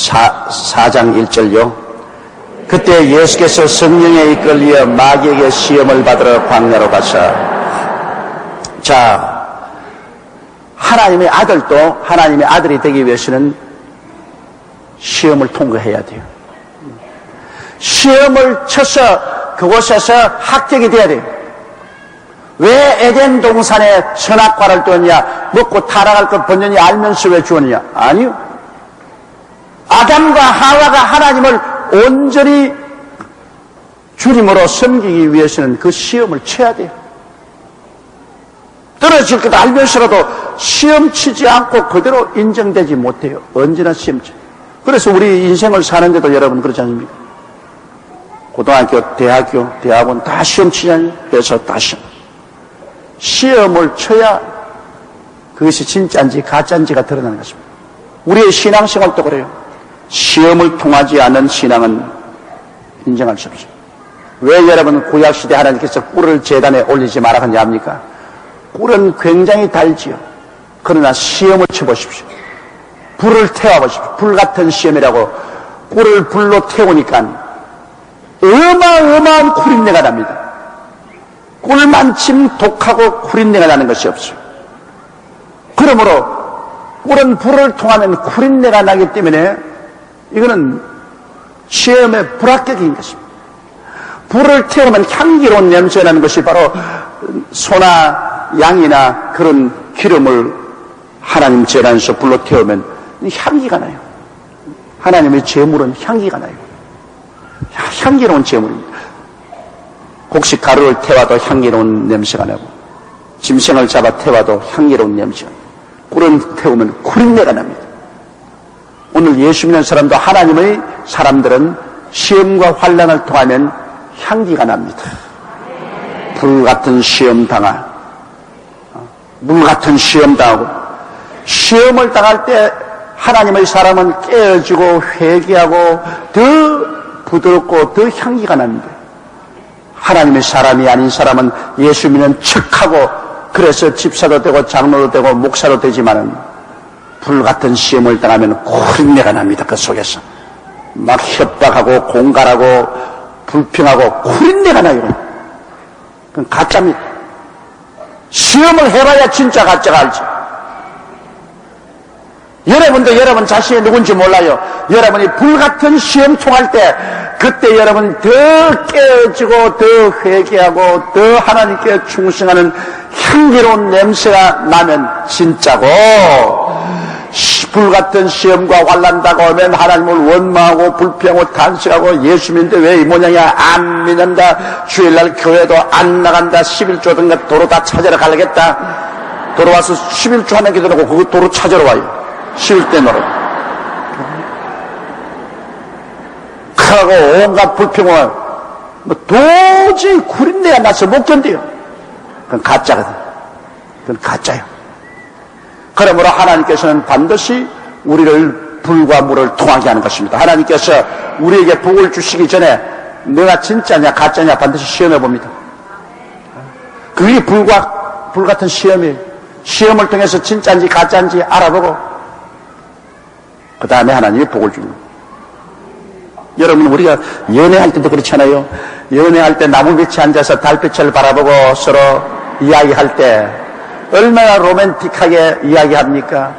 4장 1절요. 그때 예수께서 성령에 이끌려 마귀에게 시험을 받으러 광야로 가사. 자, 하나님의 아들도 하나님의 아들이 되기 위해서는 시험을 통과해야 돼요. 시험을 쳐서 그곳에서 합격이 돼야 돼요. 왜 에덴 동산에 선악과를 줬냐? 먹고 타락할 것 번연히 알면서 왜 주었느냐? 아니요. 아담과 하와가 하나님을 온전히 주님으로 섬기기 위해서는 그 시험을 쳐야 돼요. 떨어질 것 알면서라도 시험 치지 않고 그대로 인정되지 못해요. 언제나 시험 쳐. 그래서 우리 인생을 사는데도 여러분 그렇지 않습니까? 고등학교, 대학교, 대학원 다 시험 치잖아요. 그래서 다 시험을 쳐야 그것이 진짜인지 가짜인지가 드러나는 것입니다. 우리의 신앙생활도 그래요. 시험을 통하지 않은 신앙은 인정할 수 없어요. 왜 여러분 구약시대 하나님께서 꿀을 제단에 올리지 말아 하냐 합니까? 꿀은 굉장히 달지요. 그러나 시험을 쳐보십시오. 불을 태워보십시오. 불같은 시험이라고 꿀을 불로 태우니까 어마어마한 구린내가 납니다. 꿀만큼 독하고 구린내가 나는 것이 없어요. 그러므로 꿀은 불을 통하면 구린내가 나기 때문에 이거는 시험의 불합격인 것입니다. 불을 태우면 향기로운 냄새가 나는 것이 바로 소나 양이나 그런 기름을 하나님 제단에서 불로 태우면 향기가 나요. 하나님의 제물은 향기가 나요. 향기로운 제물입니다. 곡식 가루를 태워도 향기로운 냄새가 나고 짐승을 잡아 태워도 향기로운 냄새가 나고 꿀을 태우면 구린내가 납니다. 오늘 예수 믿는 사람도 하나님의 사람들은 시험과 환난을 통하면 향기가 납니다. 불같은 시험 당하, 물같은 시험 당하고 시험을 당할 때 하나님의 사람은 깨어지고 회개하고 더 부드럽고 더 향기가 납니다. 하나님의 사람이 아닌 사람은 예수 믿는 척하고 그래서 집사도 되고 장로도 되고 목사도 되지만은 불같은 시험을 당하면 구린내가 납니다. 그 속에서 막 협박하고 공갈하고 불평하고 구린내가 나요. 그건 가짜입니다. 시험을 해봐야 진짜 가짜가 알지. 여러분도 여러분 자신이 누군지 몰라요. 여러분이 불같은 시험 통할 때 그때 여러분 더 깨어지고 더 회개하고 더 하나님께 충성하는 향기로운 냄새가 나면 진짜고, 불같은 시험과 환난 다가오면 하나님을 원망하고 불평하고 탄식하고 예수 믿는데 왜 이 모양이야, 안 믿는다, 주일날 교회도 안 나간다, 11조든가 도로 다 찾으러 가려겠다, 도로 와서 11조 하나 기도하고 그 도로 찾으러 와요. 쉴 때 노릇 하고 온갖 불평을 도저히 구린내가 나서 못 견뎌요. 그건 가짜거든. 그건 가짜요. 그러므로 하나님께서는 반드시 우리를 불과 물을 통하게 하는 것입니다. 하나님께서 우리에게 복을 주시기 전에 내가 진짜냐 가짜냐 반드시 시험해 봅니다. 그게 불 같은 시험이에요. 시험을 통해서 진짜인지 가짜인지 알아보고 그 다음에 하나님이 복을 줍니다. 여러분 우리가 연애할 때도 그렇잖아요. 연애할 때 나무 밑에 앉아서 달빛을 바라보고 서로 이야기할 때 얼마나 로맨틱하게 이야기합니까?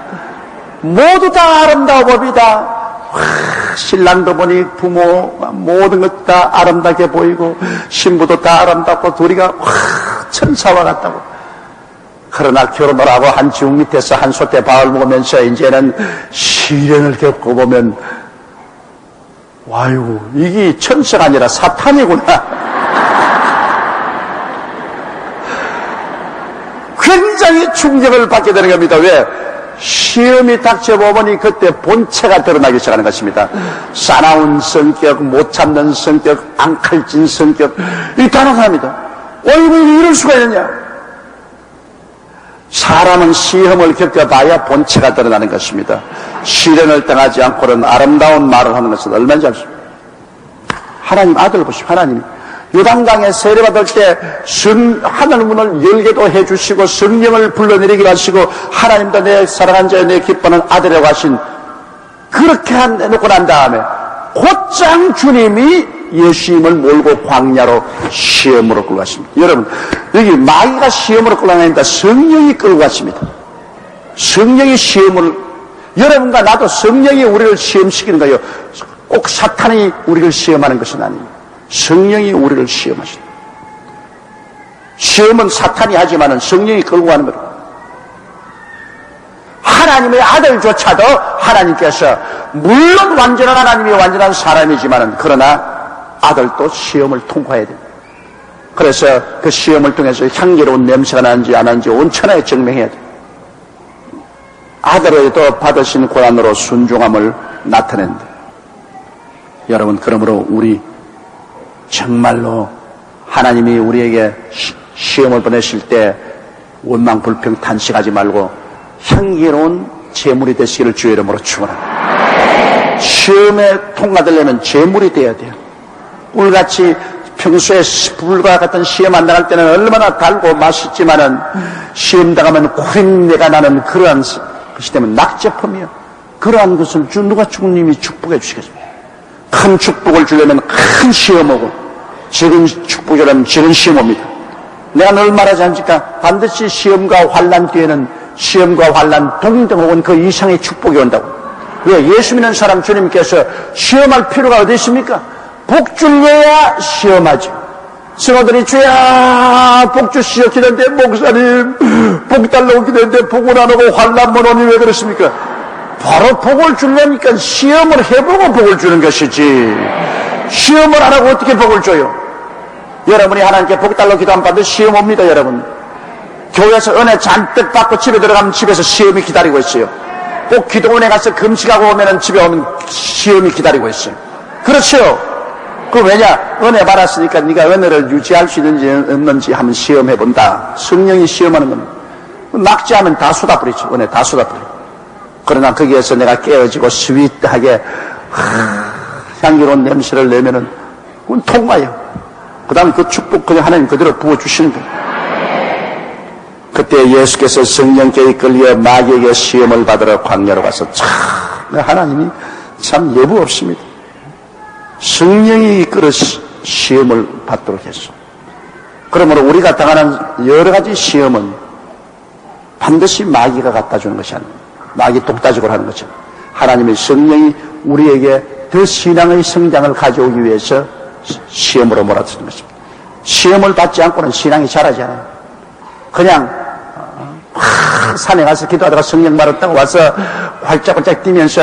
모두 다 아름다워 봅니다. 신랑도 보니 부모 모든 것 다 아름답게 보이고 신부도 다 아름답고 둘이가 천사와 같다고. 그러나 결혼을 하고 한 지붕 밑에서 한 솥에 밥을 먹으면서 이제는 시련을 겪어보면 와유 이게 천사가 아니라 사탄이구나. 굉장히 충격을 받게 되는 겁니다. 왜? 시험이 닥쳐보니 그때 본체가 드러나기 시작하는 것입니다. 사나운 성격, 못 참는 성격, 앙칼진 성격 이게 다 나타납니다. 어이구 이럴 수가 있느냐. 사람은 시험을 겪어봐야 본체가 드러나는 것입니다. 시련을 당하지 않고는 아름다운 말을 하는 것은 얼마나 잘습니다. 하나님 아들 보십시오. 하나님 요단강에 세례받을 때 하늘문을 열게도 해주시고 성령을 불러내리게 하시고 하나님도 내 사랑한 자여 내 기뻐하는 아들이라고 하신 그렇게 해놓고 난 다음에 곧장 주님이 예수님을 몰고 광야로 시험으로 끌고 갔습니다. 여러분, 여기 마귀가 시험으로 끌고 가니까 성령이 끌고 갔습니다. 성령이 시험을, 여러분과 나도 성령이 우리를 시험시키는 거예요. 꼭 사탄이 우리를 시험하는 것은 아닙니다. 성령이 우리를 시험하십니다. 시험은 사탄이 하지만은 성령이 끌고 가는 거예요. 하나님의 아들조차도 하나님께서, 물론 완전한 하나님이 완전한 사람이지만은, 그러나 아들도 시험을 통과해야 됩니다. 그래서 그 시험을 통해서 향기로운 냄새가 나는지 안 나는지 온천하에 증명해야 돼요. 아들에도 받으신 고난으로 순종함을 나타낸다. 여러분, 그러므로 우리 정말로 하나님이 우리에게 시험을 보내실 때 원망 불평 탄식하지 말고 향기로운 제물이 되시기를 주의 이름으로 축원합니다. 시험에 통과되려면 제물이 되어야 돼요. 꿀같이 평소에 불과 같은 시험 안 당할 때는 얼마나 달고 맛있지만은 시험 당하면 구린내가 나는 그러한 것이 되면 낙제품이요. 그러한 것을 누가 주님이 축복해 주시겠습니까? 큰 축복을 주려면 큰 시험 오고, 적은 축복이라면 적은 시험 옵니다. 내가 늘 말하지 않습니까? 반드시 시험과 환난 뒤에는 시험과 환난 동등 혹은 그 이상의 축복이 온다고. 왜? 예수 믿는 사람 주님께서 시험할 필요가 어디 있습니까? 복 줄려야 시험하죠. 성도들이 주야 복 주시오 기도했는데, 목사님 복 달라고 기도했는데 복을 안 오고 환난만 오니 왜 그렇습니까? 바로 복을 주려니까 시험을 해보고 복을 주는 것이지, 시험을 안 하고 어떻게 복을 줘요? 여러분이 하나님께 복 달라고 기도 안 받으면 시험 옵니다. 여러분, 교회에서 은혜 잔뜩 받고 집에 들어가면 집에서 시험이 기다리고 있어요. 꼭 기도원에 가서 금식하고 오면 집에 오면 시험이 기다리고 있어요. 그렇죠? 그 왜냐? 은혜 받았으니까 네가 은혜를 유지할 수 있는지 없는지 한번 시험해본다. 성령이 시험하는 겁니다. 낙지하면 다 쏟아버리죠. 은혜 다 쏟아버리죠. 그러나 거기에서 내가 깨어지고 스윗하게 향기로운 냄새를 내면은 그건 통과예요. 그 다음에 그 축복 그냥 하나님 그대로 부어주시는 거예요. 그때 예수께서 성령께 이끌려 마귀에게 시험을 받으러 광야로 가서 참 하나님이 참 예부 없습니다. 성령이 이끌어 시험을 받도록 했어. 그러므로 우리가 당하는 여러 가지 시험은 반드시 마귀가 갖다 주는 것이 아닙니다. 마귀 독다적으로 하는 거죠. 하나님의 성령이 우리에게 더 신앙의 성장을 가져오기 위해서 시험으로 몰아쓰는 것입니다. 시험을 받지 않고는 신앙이 자라지 않아요. 그냥 산에 가서 기도하다가 성령 받았다고 와서 활짝활짝 뛰면서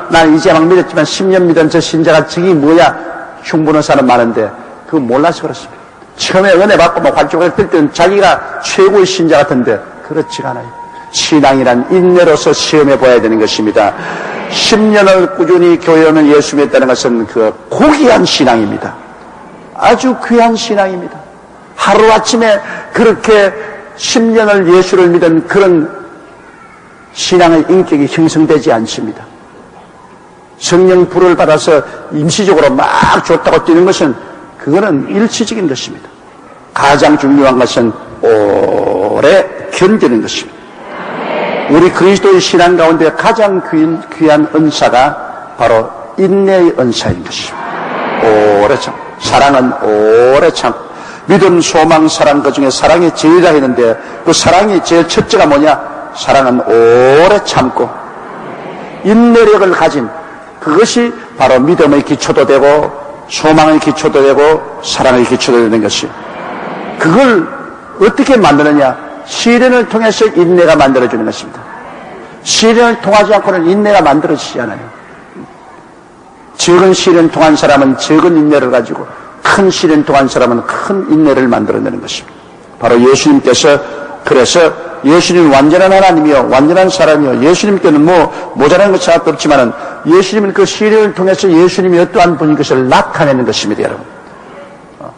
나는 이제 막 믿었지만 10년 믿은 저 신자가 저기 뭐야 흉보는 사람 많은데 그거 몰라서 그렇습니다. 처음에 은혜 받고 막 활짝활짝 뛸 때는 자기가 최고의 신자 같은데 그렇지가 않아요. 신앙이란 인내로서 시험해 봐야 되는 것입니다. 10년을 꾸준히 교회 오면 예수 믿었다는 것은 그 고귀한 신앙입니다. 아주 귀한 신앙입니다. 하루아침에 그렇게 10년을 예수를 믿은 그런 신앙의 인격이 형성되지 않습니다. 성령 불을 받아서 임시적으로 막 좋다고 뛰는 것은 그거는 일시적인 것입니다. 가장 중요한 것은 오래 견디는 것입니다. 우리 그리스도의 신앙 가운데 가장 귀한 은사가 바로 인내의 은사인 것입니다. 오래 참, 사랑은 오래 참. 믿음, 소망, 사랑, 그 중에 사랑이 제일 다했는데 그 사랑이 제일 첫째가 뭐냐? 사랑은 오래 참고 인내력을 가진 그것이 바로 믿음의 기초도 되고 소망의 기초도 되고 사랑의 기초도 되는 것이에요. 그걸 어떻게 만드느냐? 시련을 통해서 인내가 만들어지는 것입니다. 시련을 통하지 않고는 인내가 만들어지지 않아요. 적은 시련 통한 사람은 적은 인내를 가지고 큰 시련 통한 사람은 큰 인내를 만들어내는 것입니다. 바로 예수님께서 그래서 예수님은 완전한 하나님이요 완전한 사람이요 예수님께는 뭐 모자란 것이 하나도 없지만은 예수님은 그 시련을 통해서 예수님이 어떠한 분인 것을 나타내는 것입니다. 여러분,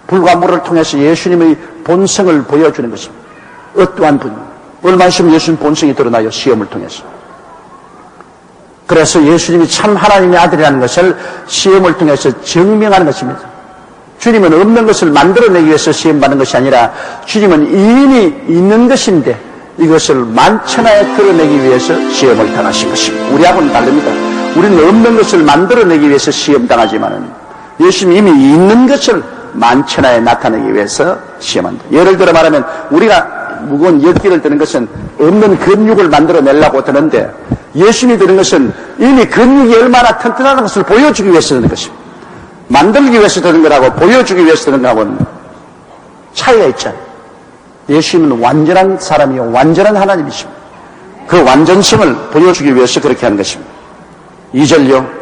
불과 물을 통해서 예수님의 본성을 보여주는 것입니다. 어떠한 분, 얼마나 있으면 예수님 본성이 드러나요? 시험을 통해서. 그래서 예수님이 참 하나님의 아들이라는 것을 시험을 통해서 증명하는 것입니다. 주님은 없는 것을 만들어내기 위해서 시험받는 것이 아니라 주님은 이미 있는 것인데 이것을 만천하에 드러내기 위해서 시험을 당하신 것입니다. 우리하고는 다릅니다. 우리는 없는 것을 만들어내기 위해서 시험당하지만은 예수님이 이미 있는 것을 만천하에 나타내기 위해서 시험한다. 예를 들어 말하면 우리가 무거운 역기를 드는 것은 없는 근육을 만들어내려고 드는데 예수님이 드는 것은 이미 근육이 얼마나 튼튼한 것을 보여주기 위해서 드는 것입니다. 만들기 위해서 드는 거라고 보여주기 위해서 드는 거하고는 차이가 있잖아요. 예수님은 완전한 사람이요 완전한 하나님이십니다. 그 완전성을 보여주기 위해서 그렇게 하는 것입니다. 2절요.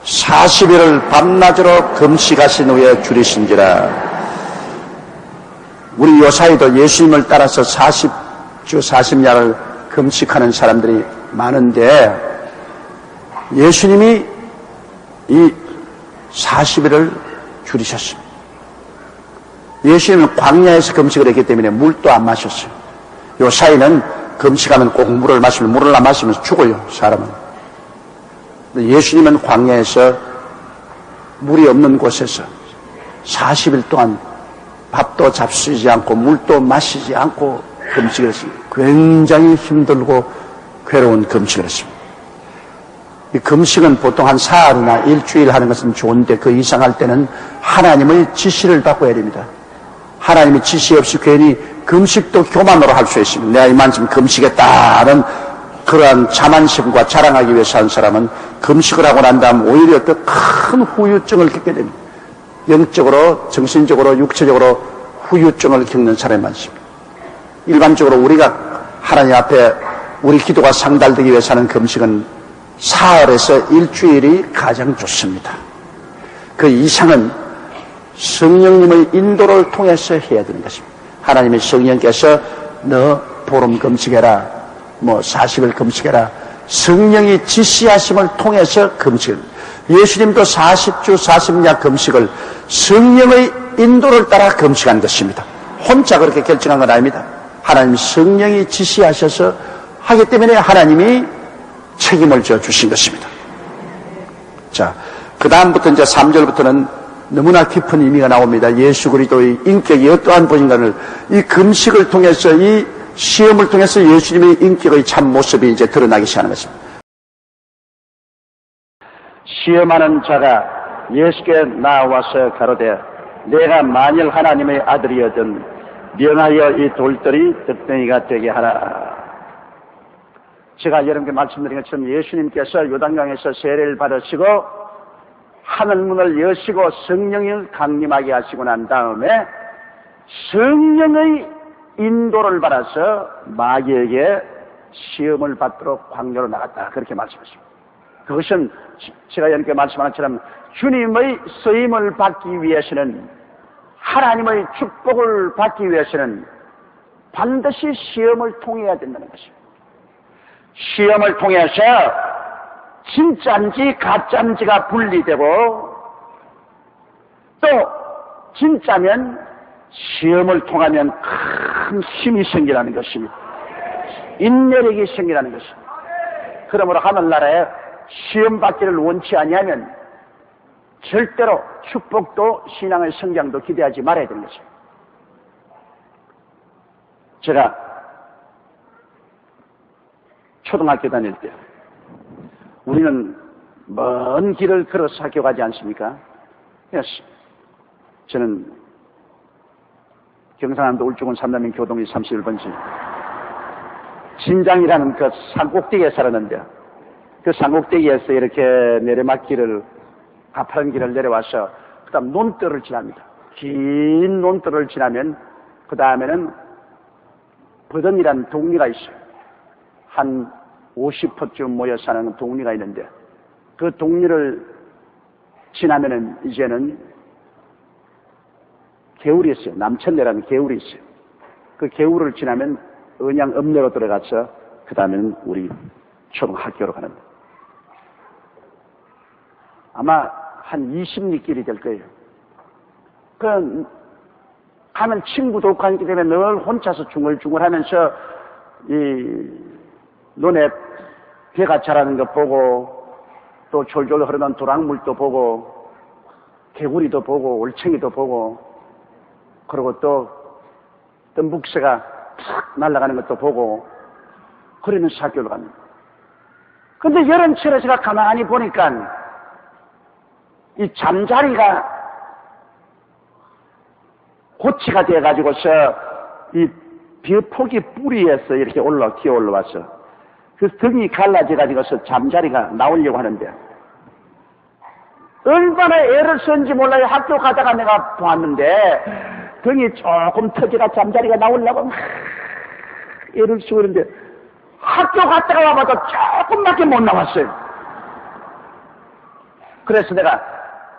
40일을 밤낮으로 금식하신 후에 줄이신지라. 우리 요사이도 예수님을 따라서 40주 40야를 금식하는 사람들이 많은데 예수님이 이 40일을 줄이셨습니다. 예수님은 광야에서 금식을 했기 때문에 물도 안 마셨어요. 요사이는 금식하면 꼭 물을 마시면 물을 안 마시면 죽어요, 사람은. 예수님은 광야에서 물이 없는 곳에서 40일 동안 밥도 잡수지 않고 물도 마시지 않고 금식을 했습니다. 굉장히 힘들고 괴로운 금식을 했습니다. 이 금식은 보통 한 사흘이나 일주일 하는 것은 좋은데 그 이상 할 때는 하나님의 지시를 받고 해야 됩니다. 하나님의 지시 없이 괜히 금식도 교만으로 할 수 있습니다. 내가 이만큼 금식했다는 그러한 자만심과 자랑하기 위해서 한 사람은 금식을 하고 난 다음 오히려 더 큰 후유증을 겪게 됩니다. 영적으로, 정신적으로, 육체적으로 후유증을 겪는 사람이 많습니다. 일반적으로 우리가 하나님 앞에 우리 기도가 상달되기 위해서 하는 금식은 사흘에서 일주일이 가장 좋습니다. 그 이상은 성령님의 인도를 통해서 해야 되는 것입니다. 하나님의 성령께서 너 보름 금식해라, 40일 금식해라. 성령이 지시하심을 통해서 금식을. 예수님도 40주 40야 금식을 성령의 인도를 따라 금식한 것입니다. 혼자 그렇게 결정한 건 아닙니다. 하나님 성령이 지시하셔서 하기 때문에 하나님이 책임을 져 주신 것입니다. 자, 그 다음부터 이제 3절부터는 너무나 깊은 의미가 나옵니다. 예수 그리스도의 인격이 어떠한 분인가를 이 금식을 통해서 이 시험을 통해서 예수님의 인격의 참 모습이 이제 드러나기 시작하는 것입니다. 시험하는 자가 예수께 나와서 가로되 내가 만일 하나님의 아들이어든 명하여 이 돌들이 득덩이가 되게 하라. 제가 여러분께 말씀드린 것처럼 예수님께서 요단강에서 세례를 받으시고 하늘문을 여시고 성령을 강림하게 하시고 난 다음에 성령의 인도를 받아서 마귀에게 시험을 받도록 광야로 나갔다. 그렇게 말씀하십니다. 그것은 제가 여러분께 말씀한 것처럼 주님의 쓰임을 받기 위해서는 하나님의 축복을 받기 위해서는 반드시 시험을 통해야 된다는 것입니다. 시험을 통해서 진짜인지 가짜인지가 분리되고 또 진짜면 시험을 통하면 큰 힘이 생기라는 것입니다. 인내력이 생기라는 것입니다. 그러므로 하늘나라에 시험 받기를 원치 아니하면 절대로 축복도 신앙의 성장도 기대하지 말아야 되는 것입니다. 제가 초등학교 다닐 때 우리는 먼 길을 걸어서 학교 가지 않습니까? 저는 경상남도 울주군 삼남면 교동리 31번지 진장이라는 그 산꼭대기에 살았는데 그 산꼭대기에서 이렇게 내리막길을 가파른 길을 내려와서 그 다음 논뜰을 지납니다. 긴 논뜰을 지나면 그 다음에는 버든이라는 동리가 있어요. 한 50호쯤 모여 사는 동리가 있는데 그 동리를 지나면은 이제는 개울이 있어요. 남천내라는 개울이 있어요. 그 개울을 지나면 은양 읍내로 들어가서 그 다음에는 우리 초등학교로 가는 아마 한 20리 길이 될 거예요. 가면 친구도 없고 하기 때문에 늘 혼자서 중얼중얼 하면서 이 논에 배가 자라는 것 보고 또 졸졸 흐르는 도랑물도 보고 개구리도 보고 올챙이도 보고 그리고 또 뜸북새가 탁 날아가는 것도 보고 그러면서 학교를 갑니다. 근데 여름철에 제가 가만히 보니까 이 잠자리가 고치가 돼가지고서 이 벼포기 뿌리에서 이렇게 기어 올라왔어. 그래서 등이 갈라져가지고서 잠자리가 나오려고 하는데 얼마나 애를 썼는지 몰라요. 학교 가다가 내가 보았는데 등이 조금 터지가 잠자리가 나오려고 막 애를 쓰고 있는데 학교 갔다가 와봐도 조금밖에 못 나왔어요. 그래서 내가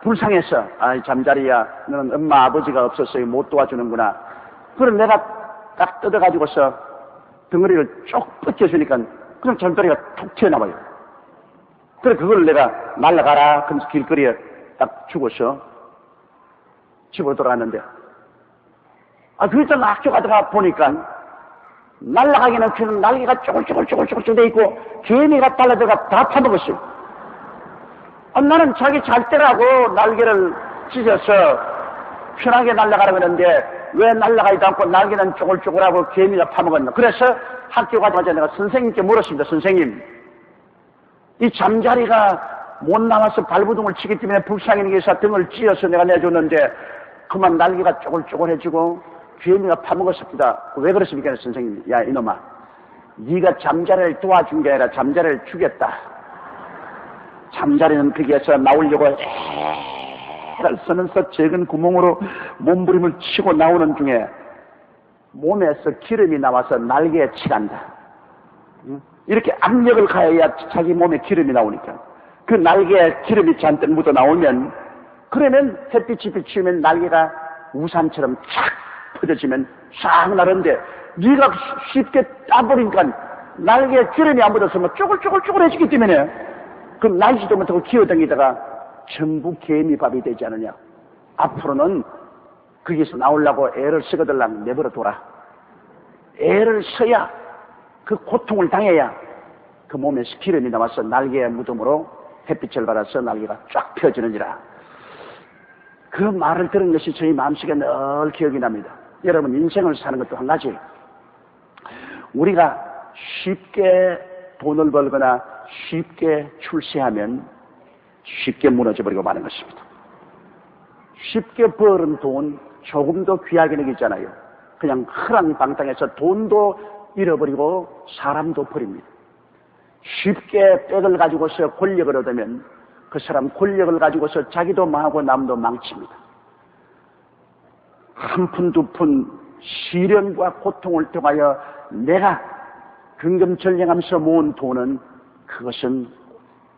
불쌍해서 잠자리야 너는 엄마 아버지가 없었어요. 못 도와주는구나. 그럼 내가 딱 뜯어가지고서 덩어리를 쭉 벗겨주니까 그냥 잠자리가 툭 튀어나와요. 그래 그걸 내가 날라가라 그러면서 길거리에 딱 죽어서 집으로 돌아갔는데 그랬더니 학교 가다가 보니까 날라가기는 그냥 날개가 쪼글쪼글 돼 있고 개미가 달라들어가 다 파먹었어요. 나는 자기 잘 때라고 날개를 찢어서 편하게 날아가라 그러는데 왜 날아가지도 않고 날개는 쪼글쪼글하고 개미가 파먹었나. 그래서 학교 가자마자 내가 선생님께 물었습니다. 선생님, 이 잠자리가 못 나와서 발부둥을 치기 때문에 불쌍히 여기서 등을 찧어서 내가 내줬는데 그만 날개가 쪼글쪼글해지고 개미가 파먹었습니다. 왜 그렇습니까? 선생님, 야 이놈아, 네가 잠자리를 도와준 게 아니라 잠자리를 죽였다. 잠자리는 거기에서 나오려고 애를 쓰면서 작은 구멍으로 몸부림을 치고 나오는 중에 몸에서 기름이 나와서 날개에 칠한다. 이렇게 압력을 가해야 자기 몸에 기름이 나오니까 그 날개에 기름이 잔뜩 묻어 나오면 그러면 햇빛이 비치면 날개가 우산처럼 쫙 퍼져지면 싹 나는데 네가 쉽게 따버리니까 날개에 기름이 안 묻어서 쪼글쪼글해지기 때문에 그 날지도 못하고 기어다니다가 전부 개미밥이 되지 않느냐. 앞으로는 거기서 나오려고 애를 쓰거들랑 내버려 둬라. 애를 써야 그 고통을 당해야 그 몸에서 기름이 나와서 날개의 무덤으로 햇빛을 받아서 날개가 쫙 펴지느니라. 그 말을 들은 것이 저희 마음속에 늘 기억이 납니다. 여러분 인생을 사는 것도 한 가지. 우리가 쉽게 돈을 벌거나 쉽게 출세하면 쉽게 무너져버리고 마는 것입니다. 쉽게 벌은 돈 조금도 귀하게 여기잖아요. 그냥 허랑방탕해서 돈도 잃어버리고 사람도 버립니다. 쉽게 백을 가지고서 권력을 얻으면 그 사람 권력을 가지고서 자기도 망하고 남도 망칩니다. 한 푼 두 푼 시련과 고통을 통하여 내가 근검절령하면서 모은 돈은 그것은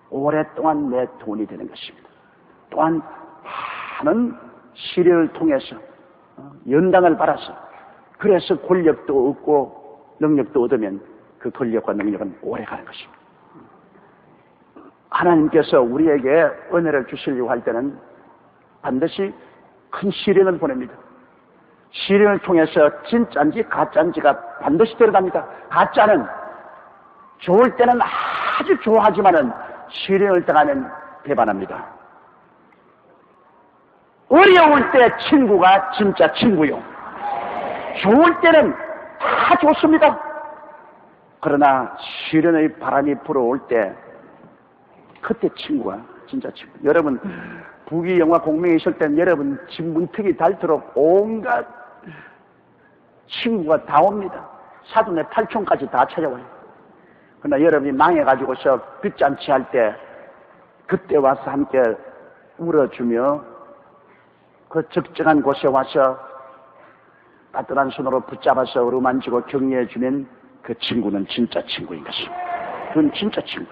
오랫동안 내 돈이 되는 것입니다. 또한 많은 시련을 통해서 연단을 받아서 그래서 권력도 얻고 능력도 얻으면 그 권력과 능력은 오래가는 것입니다. 하나님께서 우리에게 은혜를 주시려고 할 때는 반드시 큰 시련을 보냅니다. 시련을 통해서 진짜인지 가짜인지가 반드시 드러납니다. 가짜는 좋을 때는 아주 좋아하지만은 시련을 당하면 배반합니다. 어려울 때 친구가 진짜 친구요. 좋을 때는 다 좋습니다. 그러나 시련의 바람이 불어올 때 그때 친구가 진짜 친구. 여러분 부귀 영화 공명에 있을 땐 여러분 집 문턱이 닳도록 온갖 친구가 다 옵니다. 사돈의 팔촌까지 다 찾아와요. 그러나 여러분이 망해가지고서 빚잔치 할 때 그때 와서 함께 울어주며 그 적정한 곳에 와서 따뜻한 손으로 붙잡아서 어루만지고 격려해주면 그 친구는 진짜 친구인 것입니다. 그건 진짜 친구.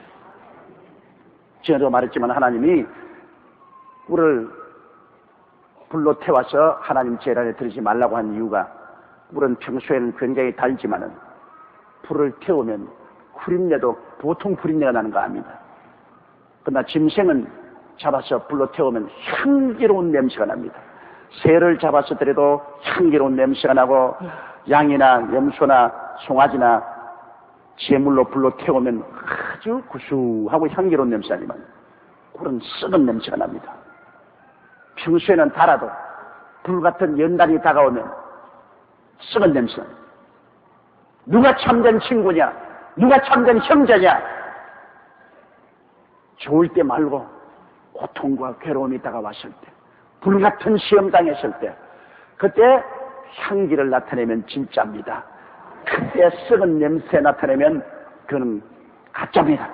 제가 말했지만 하나님이 꿀을 불로 태워서 하나님 제단에 들이지 말라고 한 이유가 꿀은 평소에는 굉장히 달지만은 불을 태우면 후린내도 보통 후린내가 나는 거 압니다. 그러나 짐승은 잡아서 불로 태우면 향기로운 냄새가 납니다. 새를 잡았더라도 향기로운 냄새가 나고 양이나 염소나 송아지나 제물로 불로 태우면 아주 구수하고 향기로운 냄새 아니면 꿀은 썩은 냄새가 납니다. 평소에는 달아도 불같은 연단이 다가오면 썩은 냄새. 누가 참된 친구냐? 누가 참된 형제냐? 좋을 때 말고 고통과 괴로움이 다가왔을 때, 불같은 시험 당했을 때, 그때 향기를 나타내면 진짜입니다. 그때 썩은 냄새 나타내면 그는 가짜입니다.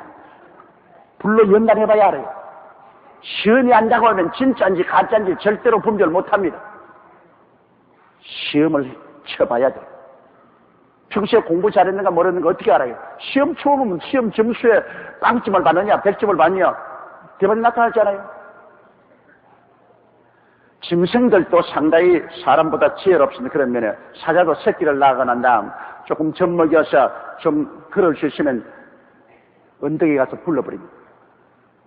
불로 연단해봐야 알아요. 시험이 안 다가오면 진짜인지 가짜인지 절대로 분별 못합니다. 시험을 쳐봐야 돼요. 평소에 공부 잘했는가 모르는가 어떻게 알아요? 시험 처음 오면 시험 점수에 빵점을 받느냐 100점을 받느냐 대박이 나타나잖아요. 짐승들도 상당히 사람보다 지혜롭습니다. 그런 면에 사자도 새끼를 낳아가 난 다음 조금 젖먹여서 좀 걸을 수 있으면 언덕에 가서 불러버립니다.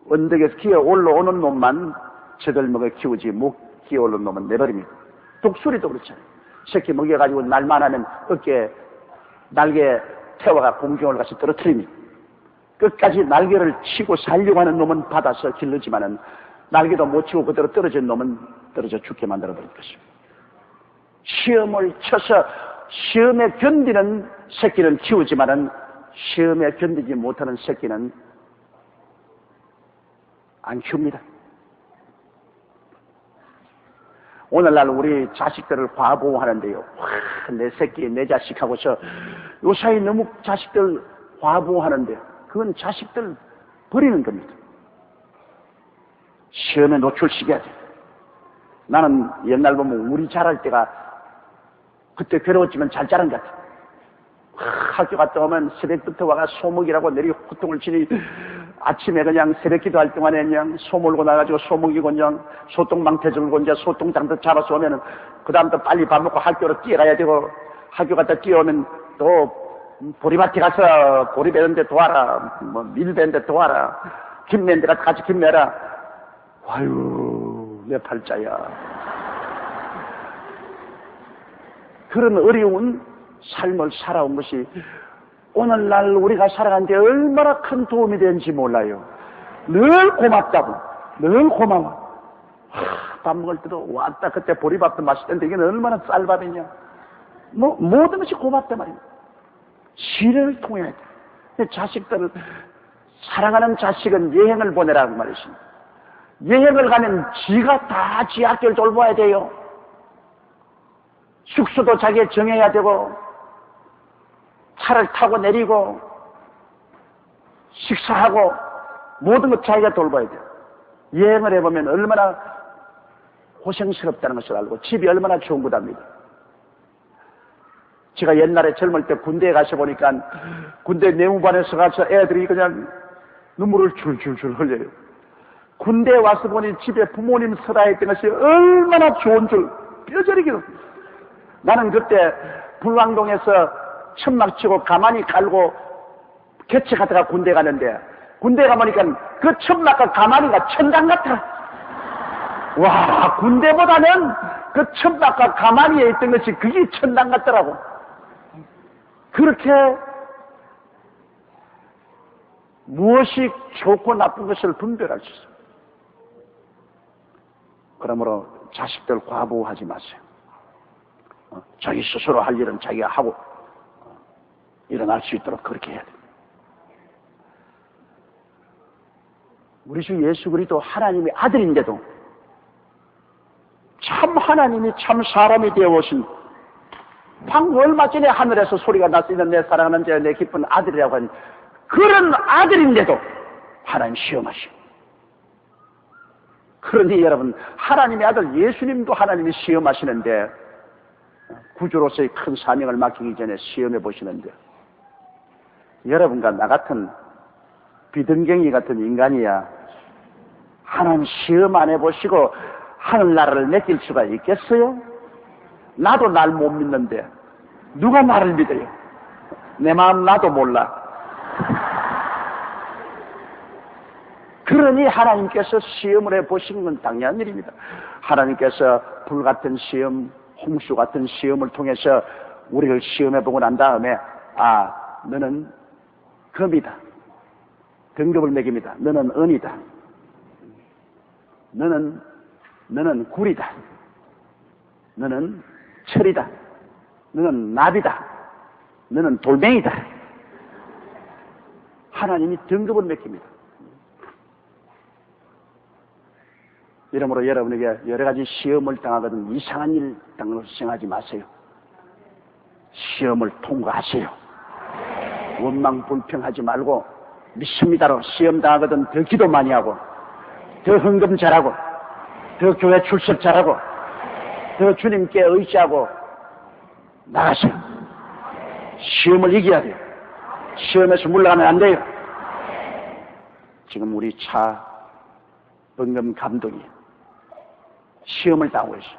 언덕에서 기어 올라오는 놈만 젖을 먹여 키우지 못 기어 올라오는 놈은 내버립니다. 독수리도 그렇잖아요. 새끼 먹여가지고 날만 하면 어깨에 날개 태워가 공중을 가서 떨어뜨립니다. 끝까지 날개를 치고 살려고 하는 놈은 받아서 길르지만은 날개도 못 치고 그대로 떨어진 놈은 떨어져 죽게 만들어버릴 것입니다. 시험을 쳐서 시험에 견디는 새끼는 키우지만은 시험에 견디지 못하는 새끼는 안 키웁니다. 오늘날 우리 자식들을 과보호하는데요. 내 새끼, 내 자식하고서 요사이 너무 자식들 과보호하는데 그건 자식들 버리는 겁니다. 시험에 노출시켜야 돼. 나는 옛날 보면 우리 자랄 때가 그때 괴로웠지만 잘 자란 것 같아. 학교 갔다 오면 새벽부터 와가 소목이라고 내리 호통을 치니 아침에 그냥 새벽기도 할 동안에 그냥 소 몰고 나가지고 소목이고 그냥 소똥망태 들고 이제 소똥장도 잡아서 오면은 그 다음부터 빨리 밥 먹고 학교로 뛰어가야 되고 학교 갔다 뛰어오면 또 보리밭에 가서 보리 베는데 도와라, 뭐 밀 베는데 도와라, 김 매는데 가서 같이 김 매라. 아유 내 팔자야. 그런 어려운 삶을 살아온 것이 오늘날 우리가 살아가는데 얼마나 큰 도움이 되는지 몰라요. 늘 고맙다고, 늘 고마워. 밥 먹을 때도 왔다 그때 보리밥도 맛있던데 이게 얼마나 쌀밥이냐. 모든 것이 고맙단 말이에요. 시련을 통해야 돼. 자식들을 사랑하는 자식은 여행을 보내라고 말했습니다. 여행을 가면 지가 다 지 학교를 돌봐야 돼요. 숙소도 자기가 정해야 되고 차를 타고 내리고 식사하고 모든 것 자기가 돌봐야 돼요. 여행을 해보면 얼마나 고생스럽다는 것을 알고 집이 얼마나 좋은 거답니다. 제가 옛날에 젊을 때 군대에 가서 보니까 군대 내무반에서 가서 애들이 그냥 눈물을 줄줄줄 흘려요. 군대에 와서 보니 집에 부모님 설아했던 것이 얼마나 좋은 줄 뼈저리기로. 나는 그때 불광동에서 천막 치고 가만히 갈고 개척하다가 군대 가는데 군대 가보니까 그 천막과 가만히가 천당 같아. 와, 군대보다는 그 천막과 가만히에 있던 것이 그게 천당 같더라고. 그렇게 무엇이 좋고 나쁜 것을 분별할 수 있어요. 그러므로 자식들 과보호하지 마세요. 자기 스스로 할 일은 자기가 하고 일어날 수 있도록 그렇게 해야 돼요. 우리 주 예수 그리스도 하나님의 아들인데도 참 하나님이 참 사람이 되어 오신 방금 얼마 전에 하늘에서 소리가 났으면 내 사랑하는 자 내 기쁜 아들이라고 하니 그런 아들인데도 하나님 시험하시고 그러니 여러분 하나님의 아들 예수님도 하나님이 시험하시는데 구주로서의 큰 사명을 맡기기 전에 시험해 보시는데 여러분과 나 같은 비등갱이 같은 인간이야 하나님 시험 안 해보시고 하늘나라를 맡길 수가 있겠어요? 나도 날 못 믿는데 누가 나를 믿어요? 내 마음 나도 몰라. 그러니 하나님께서 시험을 해보시는 건 당연한 일입니다. 하나님께서 불같은 시험, 홍수 같은 시험을 통해서 우리를 시험해보고 난 다음에 너는 금이다. 등급을 매깁니다. 너는 은이다. 너는 굴이다. 너는 철이다. 너는 납이다. 너는 돌멩이다. 하나님이 등급을 매깁니다. 이러므로 여러분에게 여러 가지 시험을 당하거든 이상한 일 당하지 마세요. 시험을 통과하세요. 원망불평하지 말고 믿습니다로 시험 당하거든 더 기도 많이 하고 더 헌금 잘하고 더 교회 출석 잘하고 더 주님께 의지하고 나가세요. 시험을 이겨야 돼요. 시험에서 물러가면 안 돼요. 지금 우리 차범금 감독이 시험을 당하고 있어요.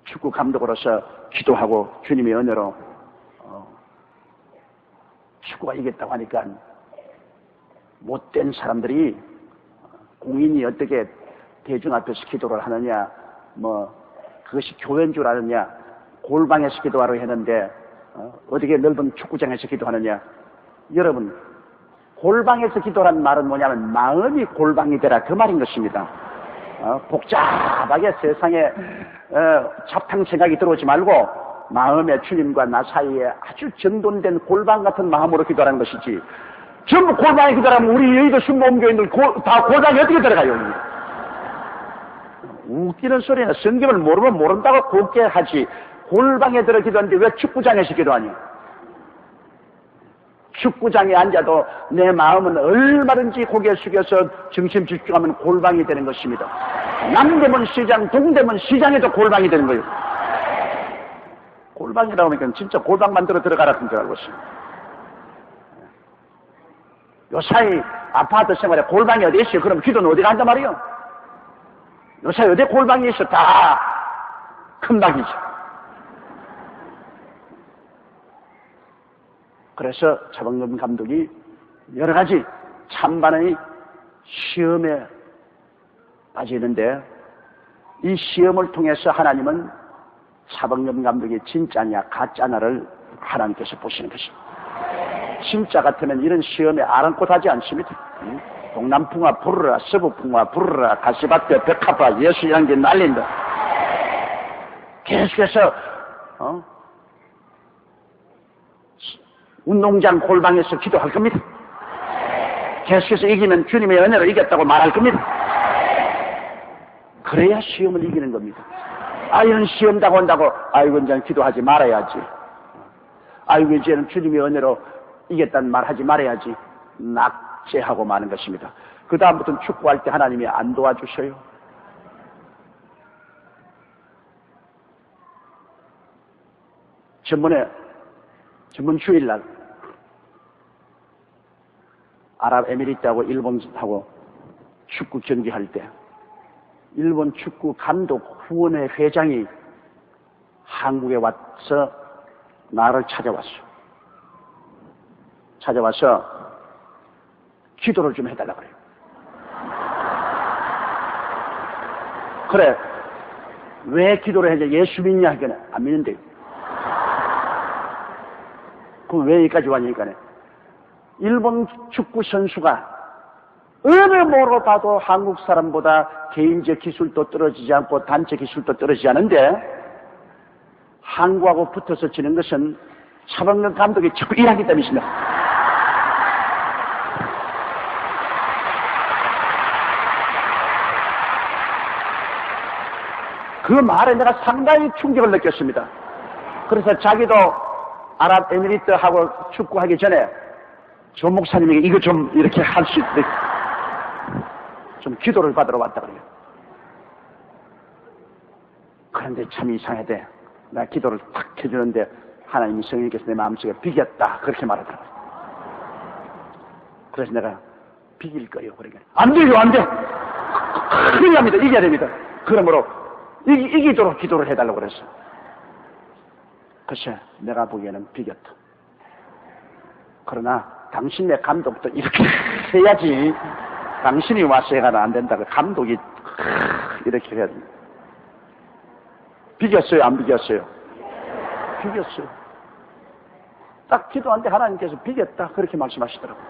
축구 감독으로서 기도하고 주님의 은혜로 축구가 이겼다고 하니까 못된 사람들이 공인이 어떻게 대중 앞에서 기도를 하느냐, 그것이 교회인 줄 아느냐, 골방에서 기도하러 했는데 어떻게 넓은 축구장에서 기도하느냐. 여러분, 골방에서 기도란 말은 뭐냐면 마음이 골방이 되라 그 말인 것입니다. 복잡하게 세상에 잡탕 생각이 들어오지 말고 마음에 주님과 나 사이에 아주 정돈된 골방 같은 마음으로 기도하는 것이지, 전부 골방에 기도하면 우리 여의도 순복음교인들 다 골방에 어떻게 들어가요? 웃기는 소리는 성경을 모르면 모른다고 곱게 하지, 골방에 들어 기도하는데 왜 축구장에서 기도하니? 축구장에 앉아도 내 마음은 얼마든지 고개 숙여서 중심 집중하면 골방이 되는 것입니다. 남대문 시장, 동대문 시장에도 골방이 되는 거예요. 골방이라고 하니까 진짜 골방 만들어 들어가라는 줄 알고 있어요. 요사이 아파트 생활에 골방이 어디 있어요? 그럼 기도는 어디 간단 말이에요? 요사이 어디 골방이 있어? 다 큰 방이죠. 그래서 차범근 감독이 여러 가지 찬반의 시험에 빠지는데, 이 시험을 통해서 하나님은 차범근 감독이 진짜냐 가짜냐를 하나님께서 보시는 것입니다. 진짜 같으면 이런 시험에 아랑곳하지 않습니다. 동남풍아 부르라, 서부풍아 부르라, 가시밭에 벽화봐 예수이란 게 날린다. 계속해서 운동장 골방에서 기도할 겁니다. 계속해서 이기면 주님의 은혜로 이겼다고 말할 겁니다. 그래야 시험을 이기는 겁니다. 이런 시험 당한다고 아이고 이제 기도하지 말아야지, 아이고 이제는 주님의 은혜로 이겼다는 말 하지 말아야지, 낙제하고 마는 것입니다. 그 다음부터는 축구할 때 하나님이 안 도와주셔요. 전번 주일날 아랍에미리트하고 일본하고 축구 경기할 때 일본 축구 감독 후원회 회장이 한국에 와서 나를 찾아와서 기도를 좀 해달라고 그래요. 그래, 왜 기도를 해야 예수 믿냐 하니까 안 믿는데요. 그럼 왜 여기까지 왔냐니까, 일본 축구 선수가 어느 뭐로 봐도 한국 사람보다 개인적 기술도 떨어지지 않고 단체 기술도 떨어지지 않은데 한국하고 붙어서 지는 것은 차범근 감독이 자꾸 일하기 때문입니다. 그 말에 내가 상당히 충격을 느꼈습니다. 그래서 자기도 아랍에미리트하고 축구하기 전에 조 목사님에게 이거 좀 이렇게 할 수 있도록 좀 기도를 받으러 왔다 그래요. 그런데 참 이상하대. 내가 기도를 탁 해주는데 하나님이 성령께서 내 마음속에 비겼다 그렇게 말하더라고요. 그래서 내가 비길 거예요. 그러니까 안 돼요, 안 돼. 큰일 납니다. 이겨야 됩니다. 그러므로 이기도록 기도를 해달라고 그랬어. 글쎄, 내가 보기에는 비겼다. 그러나 당신의 감독도 이렇게 해야지. 당신이 와서 해가는 안 된다고. 감독이 이렇게 해야 됩니다. 비겼어요, 안 비겼어요? 비겼어요. 딱 기도하는데 하나님께서 비겼다 그렇게 말씀하시더라고요.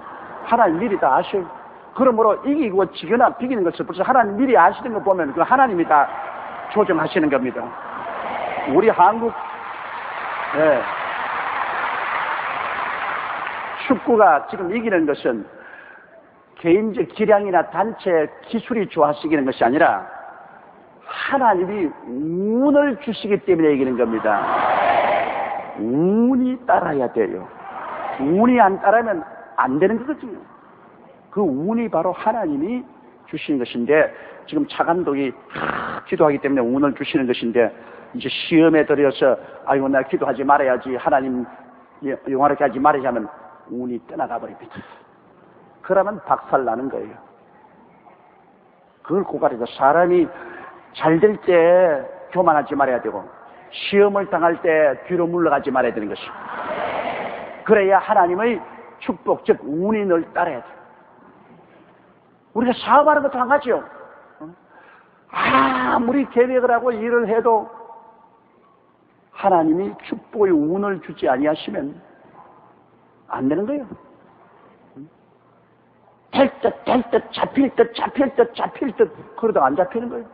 하나님 미리 다 아셔요. 그러므로 이기고 지거나 비기는 것을 벌써 하나님 미리 아시는 거 보면 그 하나님이 다 조정하시는 겁니다. 우리 한국 축구가 지금 이기는 것은 개인적 기량이나 단체 기술이 좋아서 이기는 것이 아니라 하나님이 운을 주시기 때문에 이기는 겁니다. 운이 따라야 돼요. 운이 안 따르면 안 되는 거거든요. 그 운이 바로 하나님이 주시는 것인데, 지금 차 감독이 기도하기 때문에 운을 주시는 것인데, 이제 시험에 들여서 아이고 나 기도하지 말아야지, 하나님 영화롭게 하지 말아야지 하면 운이 떠나가 버립니다. 그러면 박살나는 거예요. 그걸 고갈해서 사람이 잘 될 때 교만하지 말아야 되고, 시험을 당할 때 뒤로 물러가지 말아야 되는 것입니다. 그래야 하나님의 축복, 즉 운이 늘 따라야 돼요. 우리가 사업하는 것도 한 가지요. 아무리 계획을 하고 일을 해도 하나님이 축복의 운을 주지 아니하시면 안 되는 거예요. 될 듯, 될 듯, 잡힐 듯, 잡힐 듯, 잡힐 듯, 그러다가 안 잡히는 거예요.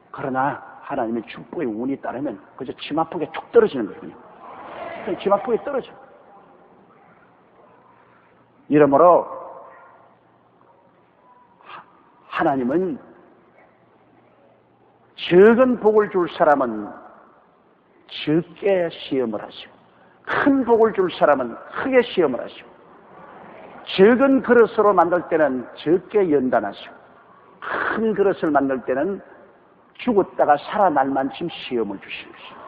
그러나 하나님의 축복의 운이 따르면 그저 침 아프게 툭 떨어지는 거예요. 그냥 침 아프게 떨어져. 이러므로 하나님은 적은 복을 줄 사람은 적게 시험을 하시고, 큰 복을 줄 사람은 크게 시험을 하시고, 적은 그릇으로 만들 때는 적게 연단하시고, 큰 그릇을 만들 때는 죽었다가 살아날 만큼 시험을 주시는 것입니다.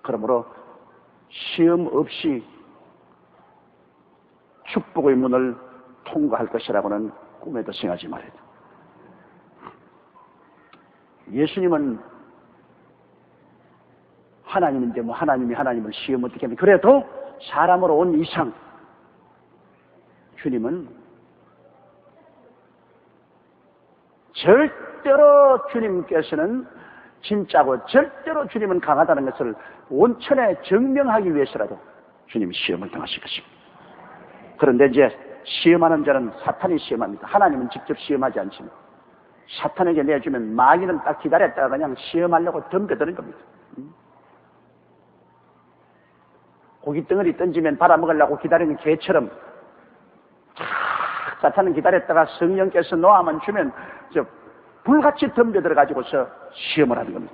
그러므로 시험 없이 축복의 문을 통과할 것이라고는 꿈에도 생각하지 말아야 돼. 예수님은 하나님인데 뭐 하나님이 하나님을 시험 어떻게 하면, 그래도 사람으로 온 이상 주님은 절대로 주님께서는 진짜고 절대로 주님은 강하다는 것을 온천에 증명하기 위해서라도 주님이 시험을 당하실 것입니다. 그런데 이제 시험하는 자는 사탄이 시험합니다. 하나님은 직접 시험하지 않습니다. 사탄에게 내주면 마귀는 딱 기다렸다가 그냥 시험하려고 덤벼드는 겁니다. 고깃덩어리 던지면 받아먹으려고 기다리는 개처럼 사탄은 기다렸다가 성령께서 노하면 주면 불같이 덤벼들어가지고서 시험을 하는 겁니다.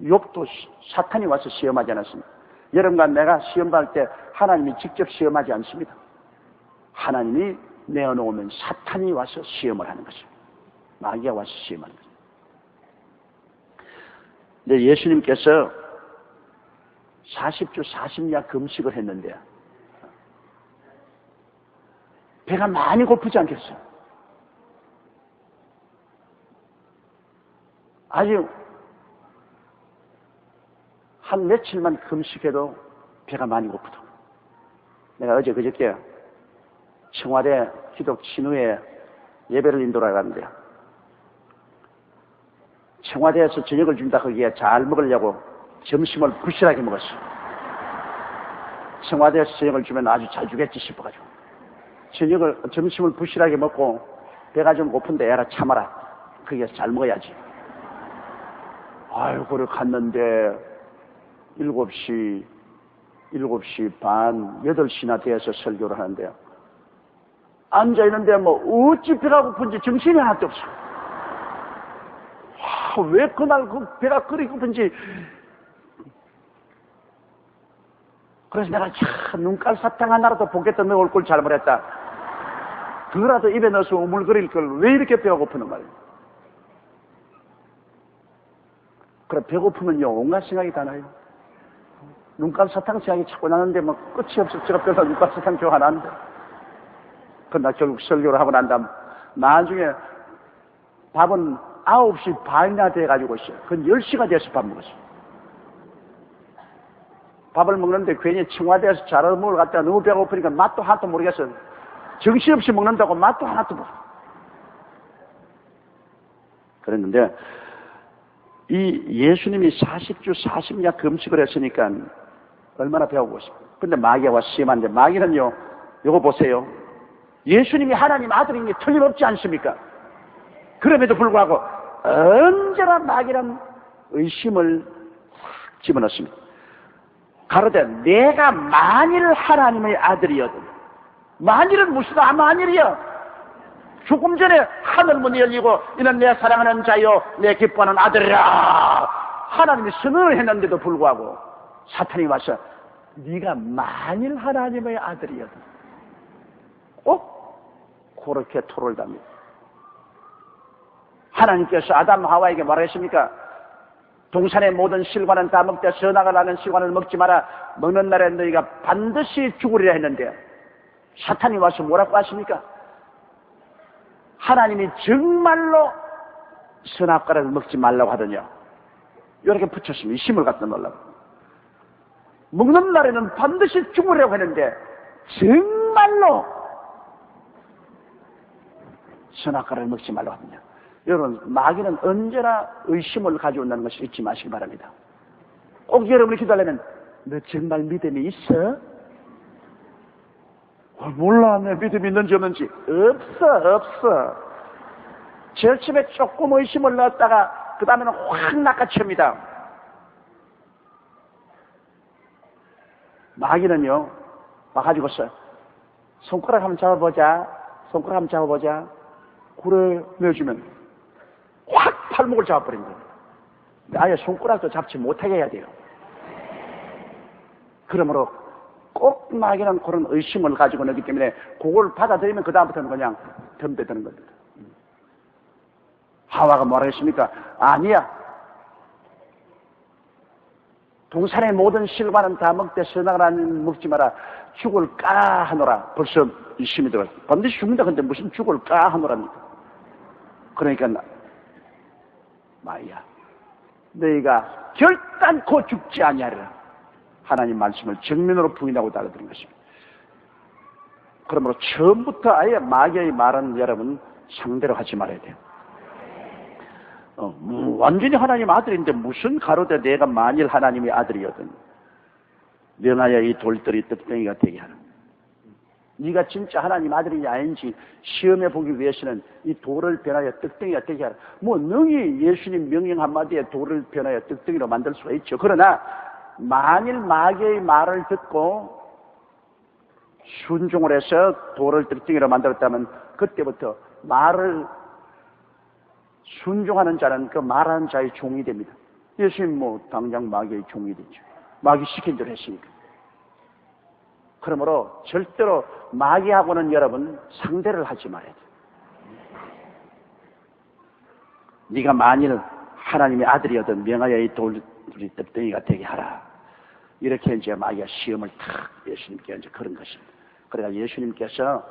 욥도 사탄이 와서 시험하지 않았습니다. 여러분과 내가 시험받을 때 하나님이 직접 시험하지 않습니다. 하나님이 내어놓으면 사탄이 와서 시험을 하는 것입니다. 마귀가 와서 시험하는 것입니다. 근데 예수님께서 40주 40야 금식을 했는데 배가 많이 고프지 않겠어요? 아주 한 며칠만 금식해도 배가 많이 고프다. 내가 어제 그저께 청와대 기독 신우회 예배를 인도하러 갔는데요. 청와대에서 저녁을 준다 거기에 잘 먹으려고 점심을 부실하게 먹었어요. 청와대에서 저녁을 주면 아주 잘 주겠지 싶어가지고 점심을 부실하게 먹고 배가 좀 고픈데 야라 참아라. 거기에서 잘 먹어야지. 아유, 그래 갔는데 7시 반, 8시나 돼서 설교를 하는데요. 앉아있는데 뭐 어찌 배가 고픈지 정신이 하나도 없어. 왜 그날 그 배가 그리 고픈지. 그래서 내가 참 눈깔 사탕 하나라도 보겠다 먹을 걸 잘못했다. 그거라도 입에 넣어서 우물거릴 걸 왜 이렇게 배가 고프는 말이야. 그래 배고프면요 온갖 생각이 다 나요. 눈깔 사탕 생각이 자꾸 나는데 뭐 끝이 없어. 제가 뼈가 눈깔 사탕 좋아 나는데. 그러나 결국 설교를 하고 난 다음 나중에 밥은 9시 반이나 돼가지고 있어요. 그건 10시가 돼서 밥 먹었어요. 밥을 먹는데 괜히 청와대에서 자러 먹으러 갔다가 너무 배가 고프니까 맛도 하나도 모르겠어요. 정신없이 먹는다고 맛도 하나도 모르겠어요. 그랬는데 이 예수님이 40주 40야 금식을 했으니까 얼마나 배가 고팠습니까? 근데 마귀가 와서 시험하는데 마귀는요, 이거 보세요. 예수님이 하나님 아들인 게 틀림없지 않습니까? 그럼에도 불구하고 언제나 마귀는 의심을 집어넣습니다. 가로되 내가 만일 하나님의 아들이거든. 만일은 무슨 만일이야? 조금 전에 하늘문이 열리고 이는 내 사랑하는 자요 내 기뻐하는 아들이라 하나님이 선언을 했는데도 불구하고 사탄이 와서 네가 만일 하나님의 아들이거든. 그렇게 토를 답니다. 하나님께서 아담 하와에게 말하셨습니까? 동산의 모든 실과는 다 먹되 선악을 나는 실과는 먹지 마라. 먹는 날에 너희가 반드시 죽으리라 했는데 사탄이 와서 뭐라고 하십니까? 하나님이 정말로 선악과를 먹지 말라고 하더냐. 이렇게 붙였습니다. 이 심을 갖다 놓으려고. 먹는 날에는 반드시 죽으려고 했는데 정말로 선악과를 먹지 말라고 하더냐. 여러분, 마귀는 언제나 의심을 가져온다는 것을 잊지 마시기 바랍니다. 꼭 여러분이 기도하려면 너 정말 믿음이 있어? 몰라, 내 믿음이 있는지 없는지. 없어. 절집에 조금 의심을 넣었다가 그 다음에는 확 낚아챕니다. 마귀는요, 와가지고서 손가락 한번 잡아보자. 그래, 내주면 확 팔목을 잡아버립니다. 아예 손가락도 잡지 못하게 해야 돼요. 그러므로 꼭 마귀는 그런 의심을 가지고 있기 때문에 그걸 받아들이면 그 다음부터는 그냥 덤벼드는 겁니다. 하와가 뭐라 했습니까? 아니야. 동산의 모든 실과는 다 먹되 선악을 안 먹지 마라. 죽을까 하노라. 벌써 의심이 들어요. 반드시 죽는다. 근데 무슨 죽을까 하노랍니까? 그러니까 마이야, 너희가 결단코 죽지 아니하리라. 하나님 말씀을 정면으로 부인하고 따라드린 것입니다. 그러므로 처음부터 아예 마귀의 말은 여러분 상대로 하지 말아야 돼요. 완전히 하나님 아들인데 무슨 가로되 내가 만일 하나님의 아들이거든 명하여 이 돌들이 떡덩이가 되게 하라. 네가 진짜 하나님 아들인지 아닌지 시험해 보기 위해서는 이 돌을 변하여 떡덩이가 되게 하라. 능히 예수님 명령 한마디에 돌을 변하여 떡덩이로 만들 수가 있죠. 그러나 만일 마귀의 말을 듣고 순종을 해서 돌을 떡덩이로 만들었다면 그때부터 말을 순종하는 자는 그 말하는 자의 종이 됩니다. 예수님 당장 마귀의 종이 되죠. 마귀 시킨 대로 했으니까. 그러므로 절대로 마귀하고는 여러분 상대를 하지 말아야 돼요. 네가 만일 하나님의 아들이어든 명하여 이 돌이 떡덩이가 되게 하라. 이렇게 이제 마귀가 시험을 탁 예수님께 이제 그런 것입니다. 그러니까 예수님께서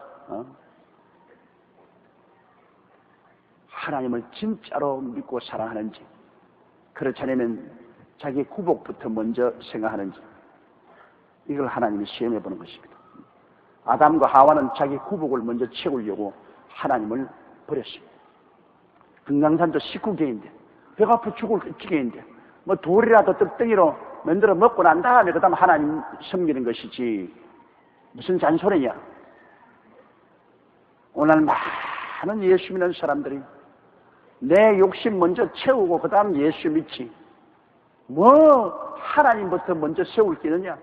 하나님을 진짜로 믿고 사랑하는지, 그렇지 않으면 자기 구복부터 먼저 생각하는지, 이걸 하나님이 시험해 보는 것입니다. 아담과 하와는 자기 구복을 먼저 채우려고 하나님을 버렸습니다. 금강산도 19개인데 배가 아파 죽을 지경인데 돌이라도 떡덩이로 만들어 먹고 난 다음에 그 다음 하나님 섬기는 것이지 무슨 잔소리냐. 오늘 많은 예수 믿는 사람들이 내 욕심 먼저 채우고 그 다음 예수 믿지 하나님부터 먼저 세울 게 있느냐.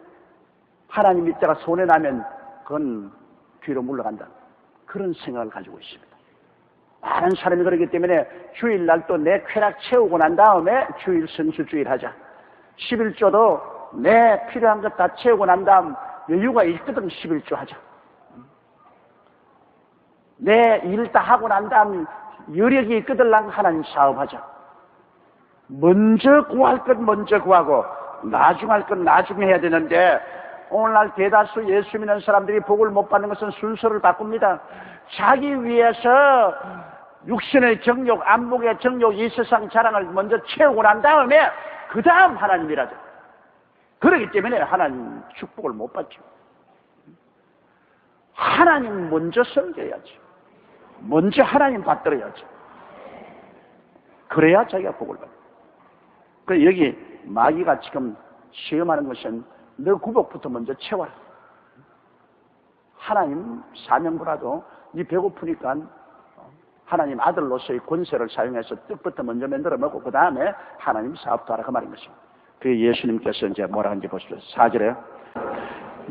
하나님 믿다가 손해나면 그건 뒤로 물러간다. 그런 생각을 가지고 있습니다. 많은 사람이 그러기 때문에 주일날도 내 쾌락 채우고 난 다음에 주일 성수주일 하자. 11조도 내 필요한 것 다 채우고 난 다음 여유가 있거든 11조 하자. 내 일 다 하고 난 다음 여력이 있거든 하나님 사업하자. 먼저 구할 것 먼저 구하고 나중할 것 나중에 해야 되는데 오늘날 대다수 예수 믿는 사람들이 복을 못 받는 것은 순서를 바꿉니다. 자기 위해서 육신의 정욕, 안목의 정욕, 이 세상 자랑을 먼저 채우고 난 다음에 그 다음 하나님이라죠. 그렇기 때문에 하나님 축복을 못 받죠. 하나님 먼저 섬겨야지. 먼저 하나님 받들어야지. 그래야 자기가 복을 받아요. 그래서 여기 마귀가 지금 시험하는 것은 너 구복부터 먼저 채워라. 하나님 사명부라도 네 배고프니까 하나님 아들로서의 권세를 사용해서 뜻부터 먼저 만들어 먹고 그 다음에 하나님 사업도 하라 그 말인 것입니다. 그 예수님께서 이제 뭐라 하는지 보십시오. 4절에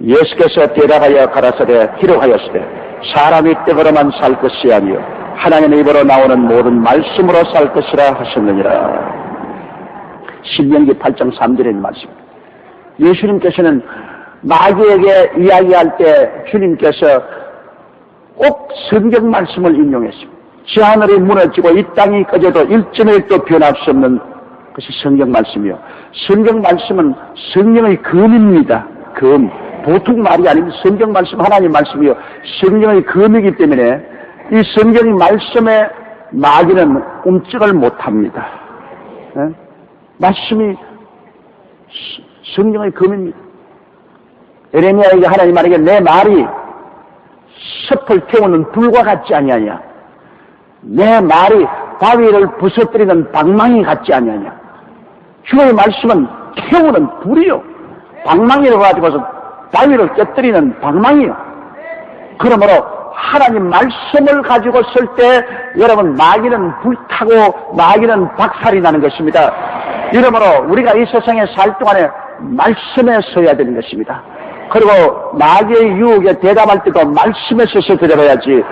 예수께서 대답하여 가라사대 기록하였으되 사람이 떡으로만 살 것이 아니요 하나님의 입으로 나오는 모든 말씀으로 살 것이라 하셨느니라. 신명기 8장 3절의 말씀입니다. 예수님께서는 마귀에게 이야기할 때 주님께서 꼭 성경 말씀을 인용했습니다. 저 하늘이 무너지고 이 땅이 꺼져도 1.1도 변할 수 없는 것이 성경 말씀이요. 성경 말씀은 성령의 검입니다. 검. 보통 말이 아닙니다. 성경 말씀 하나님 말씀이요. 성령의 검이기 때문에 이 성경 말씀에 마귀는 움직을 못합니다. 말씀이 성령의 검입니다. 에레미야에게 하나님 말에게 내 말이 섭을 태우는 불과 같지 아니하냐. 내 말이 바위를 부서뜨리는 방망이 같지 아니하냐. 주의 말씀은 태우는 불이요. 방망이를 가지고서 바위를 깨뜨리는 방망이요. 그러므로 하나님 말씀을 가지고 쓸 때 여러분 마귀는 불타고 마귀는 박살이 나는 것입니다. 이러므로 우리가 이 세상에 살 동안에 말씀에 서야 되는 것입니다. 그리고 마귀의 유혹에 대답할 때도 말씀에 서서 대답해야지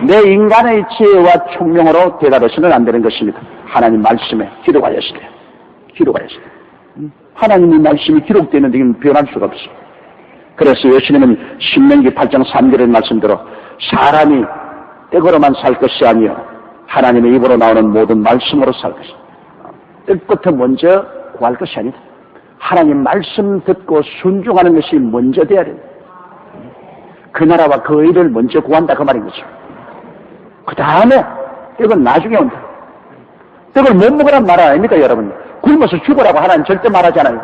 내 인간의 지혜와 총명으로 대답해서는 안 되는 것입니다. 하나님 말씀에 기록하였을 때. 하나님의 말씀이 기록되는 데는 변할 수가 없어요. 그래서 예수님은 신명기 8장 3절의 말씀대로 사람이 떡으로만 살 것이 아니요 하나님의 입으로 나오는 모든 말씀으로 살 것이다. 떡부터 먼저 구할 것이 아니다. 하나님 말씀 듣고 순종하는 것이 먼저 돼야 된다. 그 나라와 그 의를 먼저 구한다 그 말인 거죠. 그 다음에 떡은 나중에 온다. 떡을 못 먹으란 말 아닙니까 여러분? 굶어서 죽으라고 하나님 절대 말하잖아요.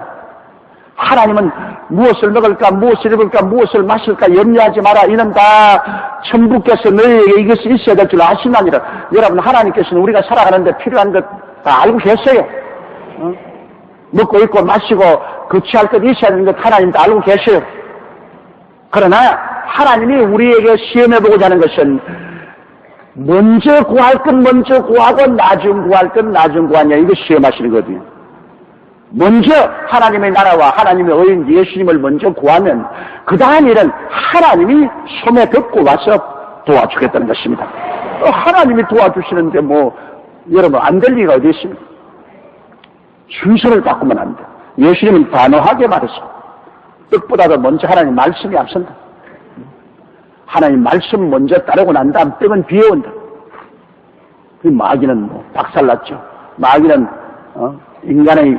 하나님은 무엇을 먹을까 무엇을 입을까 무엇을 마실까 염려하지 마라. 이는 다 천부께서 너희에게 이것이 있어야 될 줄 아시나니라. 여러분 하나님께서는 우리가 살아가는데 필요한 것 다 알고 계세요. 먹고 입고 마시고 거치할 것 있어야 되는 것 하나님 다 알고 계세요. 그러나 하나님이 우리에게 시험해보고자 하는 것은 먼저 구할 건 먼저 구하고 나중 구할 건 나중 구하냐 이거 시험하시는 거거든요. 먼저 하나님의 나라와 하나님의 의인 예수님을 먼저 구하면 그 다음 일은 하나님이 손에 덮고 와서 도와주겠다는 것입니다. 하나님이 도와주시는데 뭐 여러분 안 될 리가 어디 있습니까? 순서를 바꾸면 안 돼. 예수님은 단호하게 말했어. 떡보다도 먼저 하나님 말씀이 앞선다. 하나님 말씀 먼저 따르고 난 다음 떡은 비어온다. 그 마귀는 뭐 박살났죠. 마귀는 인간의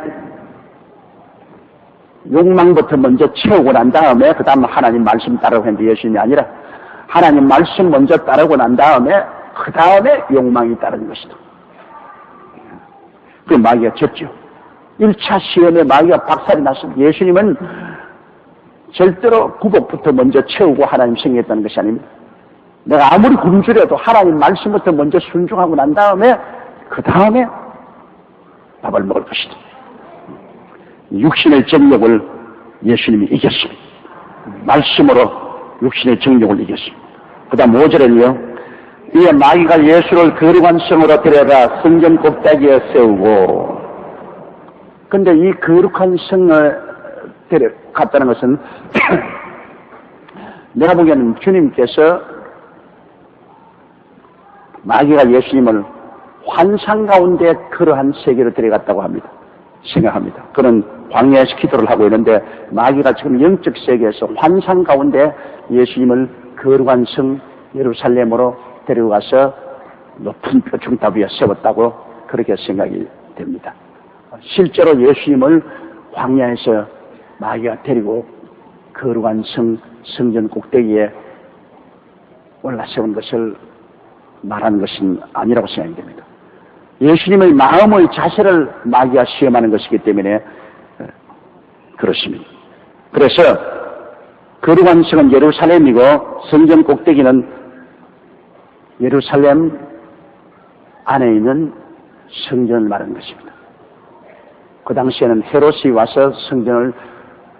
욕망부터 먼저 채우고 난 다음에 그 다음 하나님 말씀 따르고 했는데 예수님이 아니라 하나님 말씀 먼저 따르고 난 다음에 그 다음에 욕망이 따르는 것이다. 그 마귀가 졌죠. 1차 시험에 마귀가 박살이 났습니다. 예수님은 절대로 구복부터 먼저 채우고 하나님 생겼다는 것이 아닙니다. 내가 아무리 굶주려도 하나님 말씀부터 먼저 순종하고 난 다음에 그 다음에 밥을 먹을 것이다. 육신의 정욕을 예수님이 이겼습니다. 말씀으로 육신의 정욕을 이겼습니다. 그 다음 5절에는요. 이에 마귀가 예수를 거룩한 성으로 데려가 성전 꼭대기에 세우고 근데 이 거룩한 성을 데려갔다는 것은 내가 보기에는 주님께서 마귀가 예수님을 환상 가운데 그러한 세계로 데려갔다고 합니다. 생각합니다. 그런 광야에서 기도를 하고 있는데 마귀가 지금 영적 세계에서 환상 가운데 예수님을 거룩한 성 예루살렘으로 데려가서 높은 표층탑 위에 세웠다고 그렇게 생각이 됩니다. 실제로 예수님을 광야에서 마귀가 데리고 거룩한 성전 꼭대기에 올라세운 것을 말하는 것은 아니라고 생각이 됩니다. 예수님의 마음의 자세를 마귀가 시험하는 것이기 때문에 그렇습니다. 그래서 거룩한 성은 예루살렘이고 성전 꼭대기는 예루살렘 안에 있는 성전을 말하는 것입니다. 그 당시에는 헤롯이 와서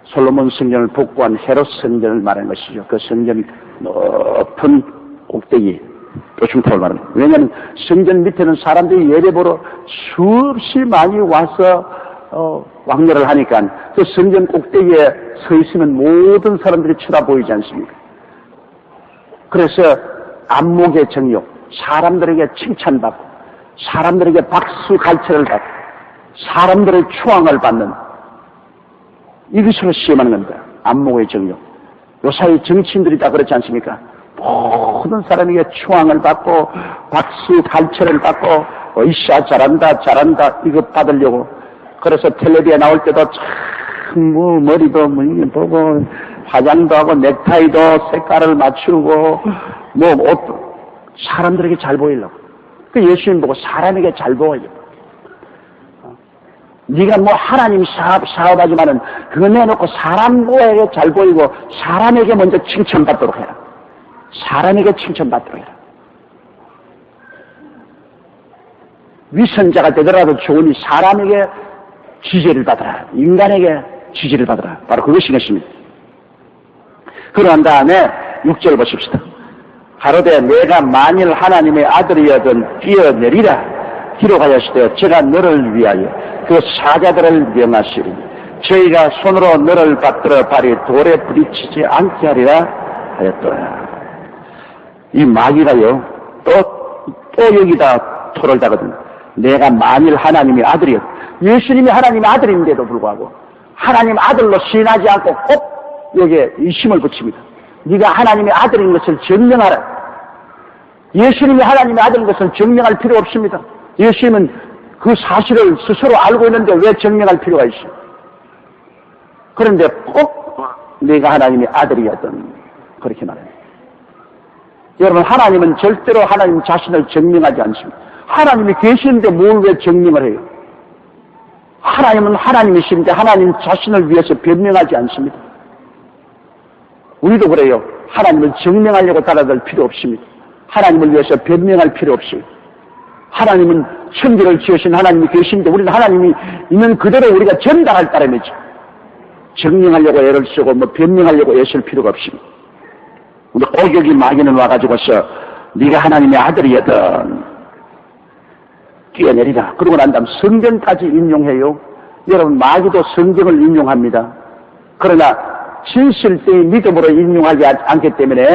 솔로몬 성전을 복구한 헤롯 성전을 말하는 것이죠. 그 성전 높은 꼭대기, 표층탑을 말하는 거예요. 왜냐하면 성전 밑에는 사람들이 예배 보러 수없이 많이 와서 왕래를 하니까 그 성전 꼭대기에 서 있으면 모든 사람들이 쳐다보이지 않습니까? 그래서 안목의 정욕, 사람들에게 칭찬받고 사람들에게 박수 갈채를 받고 사람들의 추앙을 받는 이것으로 시험하는 겁니다. 안목의 정욕. 요사이 정치인들이 다 그렇지 않습니까? 모든 사람에게 추앙을 받고 박수 갈채를 받고 으쌰 잘한다 잘한다 이거 받으려고. 그래서 텔레비에 나올 때도 참 머리도 보고 화장도 하고 넥타이도 색깔을 맞추고 옷도 사람들에게 잘 보이려고. 그 예수님 보고 사람에게 잘 보여요. 네가 하나님 사업하지만은 그거 내놓고 사람에게 잘 보이고 사람에게 먼저 칭찬받도록 해라. 사람에게 칭찬받도록 해라. 위선자가 되더라도 좋으니 사람에게 지지를 받아라. 인간에게 지지를 받아라. 바로 그것이 것입니다. 그러한 다음에 6절 보십시다. 가로되 내가 만일 하나님의 아들이여든 뛰어내리라. 기록하였으되 제가 너를 위하여 그 사자들을 명하시리니 저희가 손으로 너를 받들어 발이 돌에 부딪히지 않게 하리라 하였더라. 이 마귀가요 또 여기다 토를 다거든요. 내가 만일 하나님의 아들이었 예수님이 하나님의 아들인데도 불구하고 하나님 아들로 시인하지 않고 꼭 여기에 의심을 붙입니다. 네가 하나님의 아들인 것을 증명하라. 예수님이 하나님의 아들인 것을 증명할 필요 없습니다. 예수님은 그 사실을 스스로 알고 있는데 왜 증명할 필요가 있어? 그런데 꼭 내가 하나님의 아들이었던 그렇게 말합니다. 여러분, 하나님은 절대로 하나님 자신을 증명하지 않습니다. 하나님이 계시는데 뭘 왜 증명을 해요? 하나님은 하나님이신데 하나님 자신을 위해서 변명하지 않습니다. 우리도 그래요. 하나님을 증명하려고 따라갈 필요 없습니다. 하나님을 위해서 변명할 필요 없어요. 하나님은 천지를 지으신 하나님이 계신데 우리는 하나님이 있는 그대로 우리가 전달할 따름이죠. 증명하려고 애를 쓰고 변명하려고 애쓸 필요가 없습니다. 근데 꼭 여기 마귀는 와가지고서 네가 하나님의 아들이거든 뛰어내리라. 그러고 난 다음 성경까지 인용해요. 여러분, 마귀도 성경을 인용합니다. 그러나 진실되이 믿음으로 인용하지 않기 때문에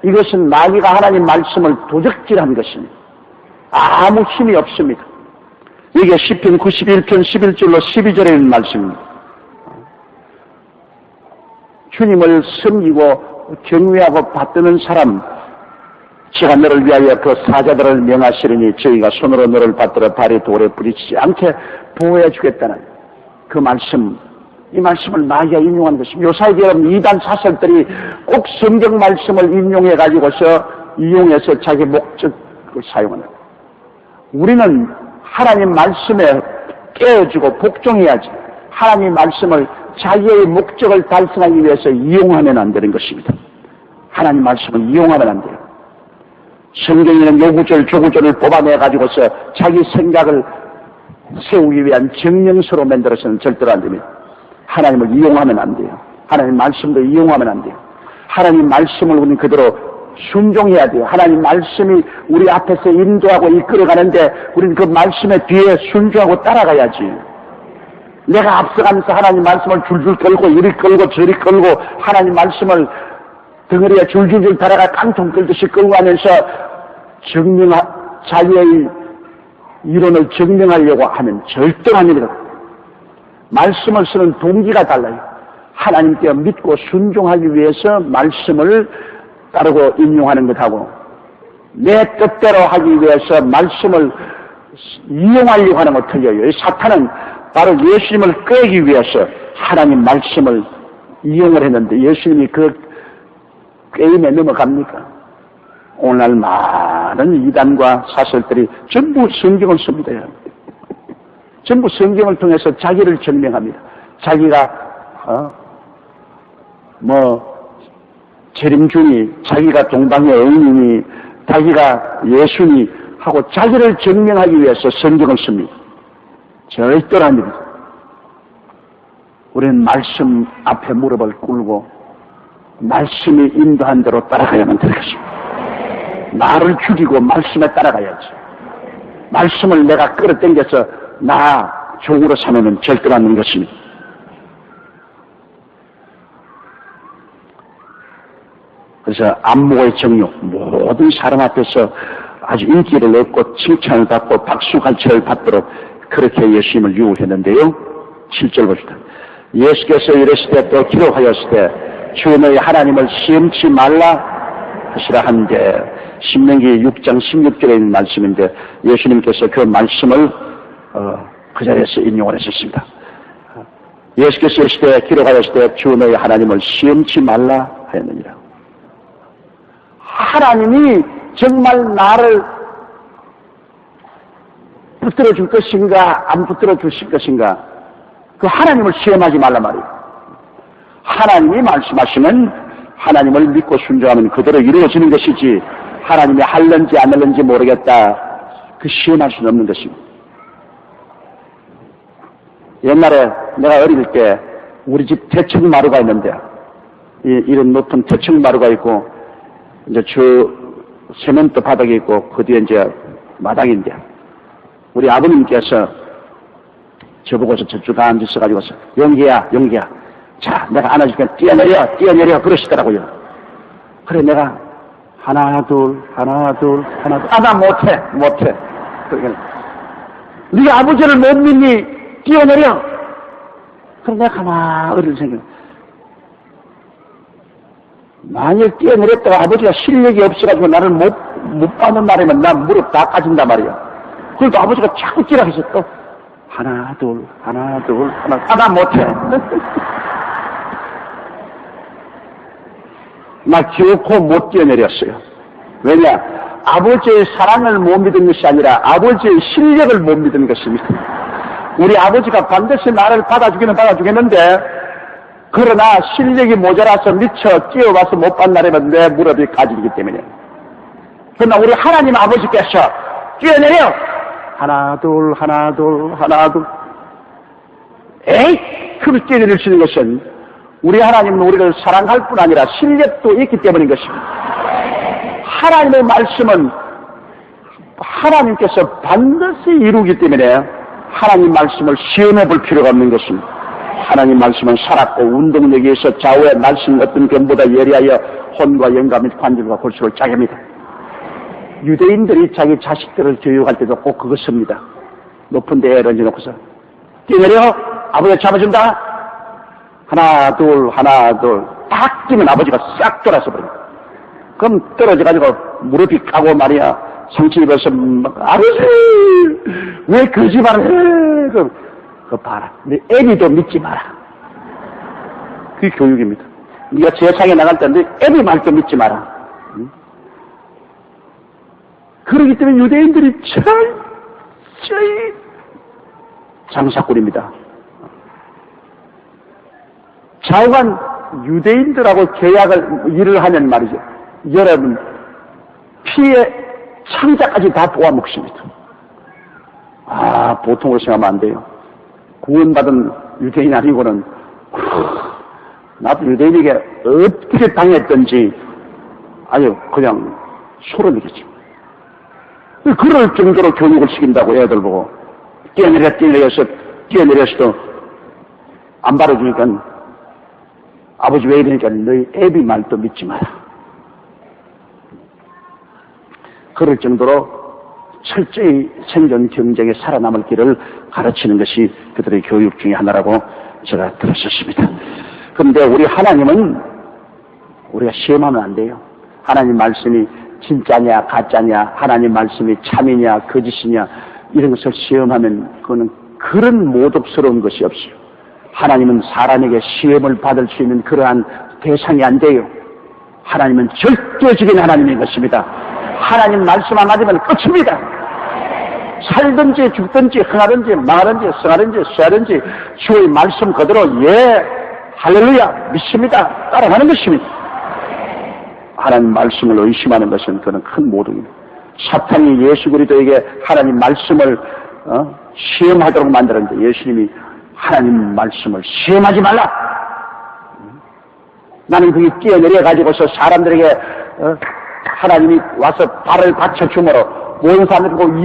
이것은 마귀가 하나님 말씀을 도적질한 것입니다. 아무 힘이 없습니다. 이게 시편 91편 11절로 12절에 있는 말씀입니다. 주님을 섬기고 경외하고 받드는 사람, 제가 너를 위하여 그 사자들을 명하시리니 저희가 손으로 너를 받들어 발이 돌에 부딪히지 않게 보호해 주겠다는 그 말씀, 이 말씀을 마귀가 인용한 것입니다. 요사이 여러분, 이단 사설들이 꼭 성경 말씀을 인용해 가지고서 이용해서 자기 목적을 사용하는. 우리는 하나님 말씀에 깨어지고 복종해야지. 하나님 말씀을 자기의 목적을 달성하기 위해서 이용하면 안 되는 것입니다. 하나님 말씀을 이용하면 안 돼요. 성경에는 요구절, 조구절을 뽑아내가지고서 자기 생각을 세우기 위한 정령서로 만들어서는 절대로 안 됩니다. 하나님을 이용하면 안 돼요. 하나님 말씀도 이용하면 안 돼요. 하나님 말씀을 우리는 그대로 순종해야 돼요. 하나님 말씀이 우리 앞에서 인도하고 이끌어가는데 우리는 그 말씀의 뒤에 순종하고 따라가야지. 내가 앞서가면서 하나님 말씀을 줄줄 끌고 이리 끌고 저리 끌고 하나님 말씀을 덩어리에 줄줄줄 따라가 깡통 끌듯이 끌고 가면서 자기의 이론을 증명하려고 하면 절대로 아닙니다. 말씀을 쓰는 동기가 달라요. 하나님께 믿고 순종하기 위해서 말씀을 따르고 인용하는 것하고 내 뜻대로 하기 위해서 말씀을 이용하려고 하는 것 틀려요. 사탄은 바로 예수님을 끄기 위해서 하나님 말씀을 이용을 했는데 예수님이 그 게임에 넘어갑니까? 오늘 많은 이단과 사설들이 전부 성경을 씁니다. 전부 성경을 통해서 자기를 증명합니다. 자기가 재림주니, 자기가 동방의 의인이니, 자기가 예수니 하고 자기를 증명하기 위해서 성경을 씁니다. 절대로 아닙니다. 우리는 말씀 앞에 무릎을 꿇고 말씀이 인도한 대로 따라가야만 되는 것입니다. 나를 죽이고 말씀에 따라가야지. 말씀을 내가 끌어당겨서 나 종으로 사면은 절대 맞는 것입니다. 그래서 안목의 정욕, 모든 사람 앞에서 아주 인기를 얻고 칭찬을 받고 박수갈채를 받도록 그렇게 예수님을 유혹했는데요. 7절 봅시다. 예수께서 이르시되 또 기록하였으되 주 너희 하나님을 시험치 말라 하시라 한데, 신명기 6장 16절에 있는 말씀인데 예수님께서 그 말씀을 그 자리에서 인용을 했었습니다. 예수께서 이르시되 기록하였으되 주 너희 하나님을 시험치 말라 하였느니라. 하나님이 정말 나를 붙들어 줄 것인가 안 붙들어 주실 것인가, 그 하나님을 시험하지 말란 말이에요. 하나님이 말씀하시면 하나님을 믿고 순종하면 그대로 이루어지는 것이지, 하나님이 할는지 안 할는지 모르겠다, 그 시험할 수는 없는 것입니다. 옛날에 내가 어릴 때 우리 집 대청마루가 있는데, 이런 높은 대청마루가 있고 이제 저 세면도 바닥이 있고 그 뒤에 이제 마당인데, 우리 아버님께서 저보고서 저쪽 앉으셔가지고서 용기야 자 내가 안아줄게, 뛰어내려 그러시더라고요. 그래 내가 하나 둘 나 못해. 그러니까 네가 아버지를 못 믿니? 뛰어내려. 그래 내가 가만히 생각, 만일 뛰어내렸다가 아버지가 실력이 없어가지고 나를 못 받는 날이면 난 무릎 다 까진단 말이야. 그러니까 아버지가 자꾸 뛰라 해서 또 하나 둘 나 못해. 나 기어코 못 뛰어내렸어요. 왜냐? 아버지의 사랑을 못 믿은 것이 아니라 아버지의 실력을 못 믿은 것입니다. 우리 아버지가 반드시 나를 받아주겠는데, 그러나 실력이 모자라서 미쳐 뛰어와서 못 받나라면 내 무릎이 까지기 때문에. 그러나 우리 하나님 아버지께서 뛰어내려! 하나 둘 에이! 그걸 뛰어내릴 수 있는 것은 우리 하나님은 우리를 사랑할 뿐 아니라 실력도 있기 때문인 것입니다. 하나님의 말씀은 하나님께서 반드시 이루기 때문에 하나님 말씀을 시험해 볼 필요가 없는 것입니다. 하나님 말씀은 살았고 운동력에 있어 좌우의 말씀 어떤 견보다 예리하여 혼과 영감 및 관절과 골수를 짜게 합니다. 유대인들이 자기 자식들을 교육할 때도 꼭 그거 씁니다. 높은 데에 던져놓고서 뛰어내려, 아버지가 잡아준다. 하나 둘 딱 뛰면 아버지가 싹 돌아서 버립니다. 그럼 떨어져가지고 무릎이 까고 말이야, 상처 입어서 아버지 왜 거짓말을 해? 그거 봐라. 네 애비도 믿지 마라. 그게 교육입니다. 네가 세상에 나갈 때 네 애비 말도 믿지 마라. 응? 그러기 때문에 유대인들이 철저히 장사꾼입니다. 좌우간 유대인들하고 일을 하면 말이죠. 여러분, 피의 창자까지 다 도와먹습니다. 보통으로 생각하면 안 돼요. 구원받은 유대인 아니고는, 나도 유대인에게 어떻게 당했던지, 아주 그냥 소름이겠지. 그럴 정도로 교육을 시킨다고 애들 보고, 뛰어내렸어도 안 바라주니까, 아버지 왜 이러니까 너희 애비 말도 믿지 마라. 그럴 정도로 철저히 생존 경쟁에 살아남을 길을 가르치는 것이 그들의 교육 중에 하나라고 제가 들었었습니다. 그런데 우리 하나님은 우리가 시험하면 안 돼요. 하나님 말씀이 진짜냐 가짜냐, 하나님 말씀이 참이냐 거짓이냐, 이런 것을 시험하면 그거는 그런 모독스러운 것이 없어요. 하나님은 사람에게 시험을 받을 수 있는 그러한 대상이 안 돼요. 하나님은 절대적인 하나님인 것입니다. 하나님 말씀 안 맞으면 끝입니다. 살든지 죽든지 흥하든지 망하든지 성하든지 쇠하든지 주의 말씀 그대로 할렐루야 믿습니다. 따라가는 것입니다. 하나님 말씀을 의심하는 것은 그는 큰 모독입니다. 사탄이 예수 그리스도에게 하나님 말씀을 시험하도록 만들었는데 예수님이 하나님 말씀을 시험하지 말라. 나는 그게 뛰어내려가지고서 사람들에게 하나님이 와서 발을 받쳐 주므로 모든 사람들이 보고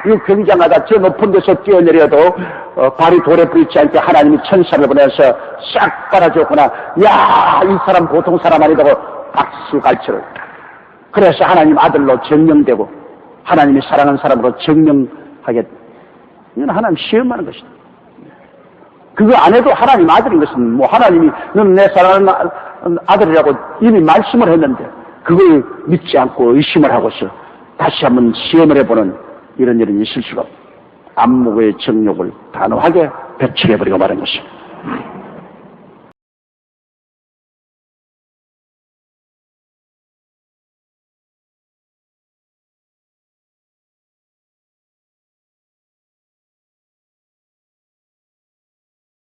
이거 굉장하다. 저 높은 데서 뛰어내려도 발이 돌에 부딪지 않게 하나님이 천사를 보내서 싹 빨아줬구나. 야, 이 사람 보통 사람 아니다고 박수 갈채를. 그래서 하나님 아들로 증명되고 하나님이 사랑하는 사람으로 증명하게. 이건 하나님 시험하는 것이다. 그거 안 해도 하나님 아들인 것은 뭐 하나님이 너는 내 사랑하는 아들이라고 이미 말씀을 했는데 그걸 믿지 않고 의심을 하고서 다시 한번 시험을 해보는 이런 일은 있을 수가 없고 안목의 정욕을 단호하게 배척해버리고 마는 것입니다.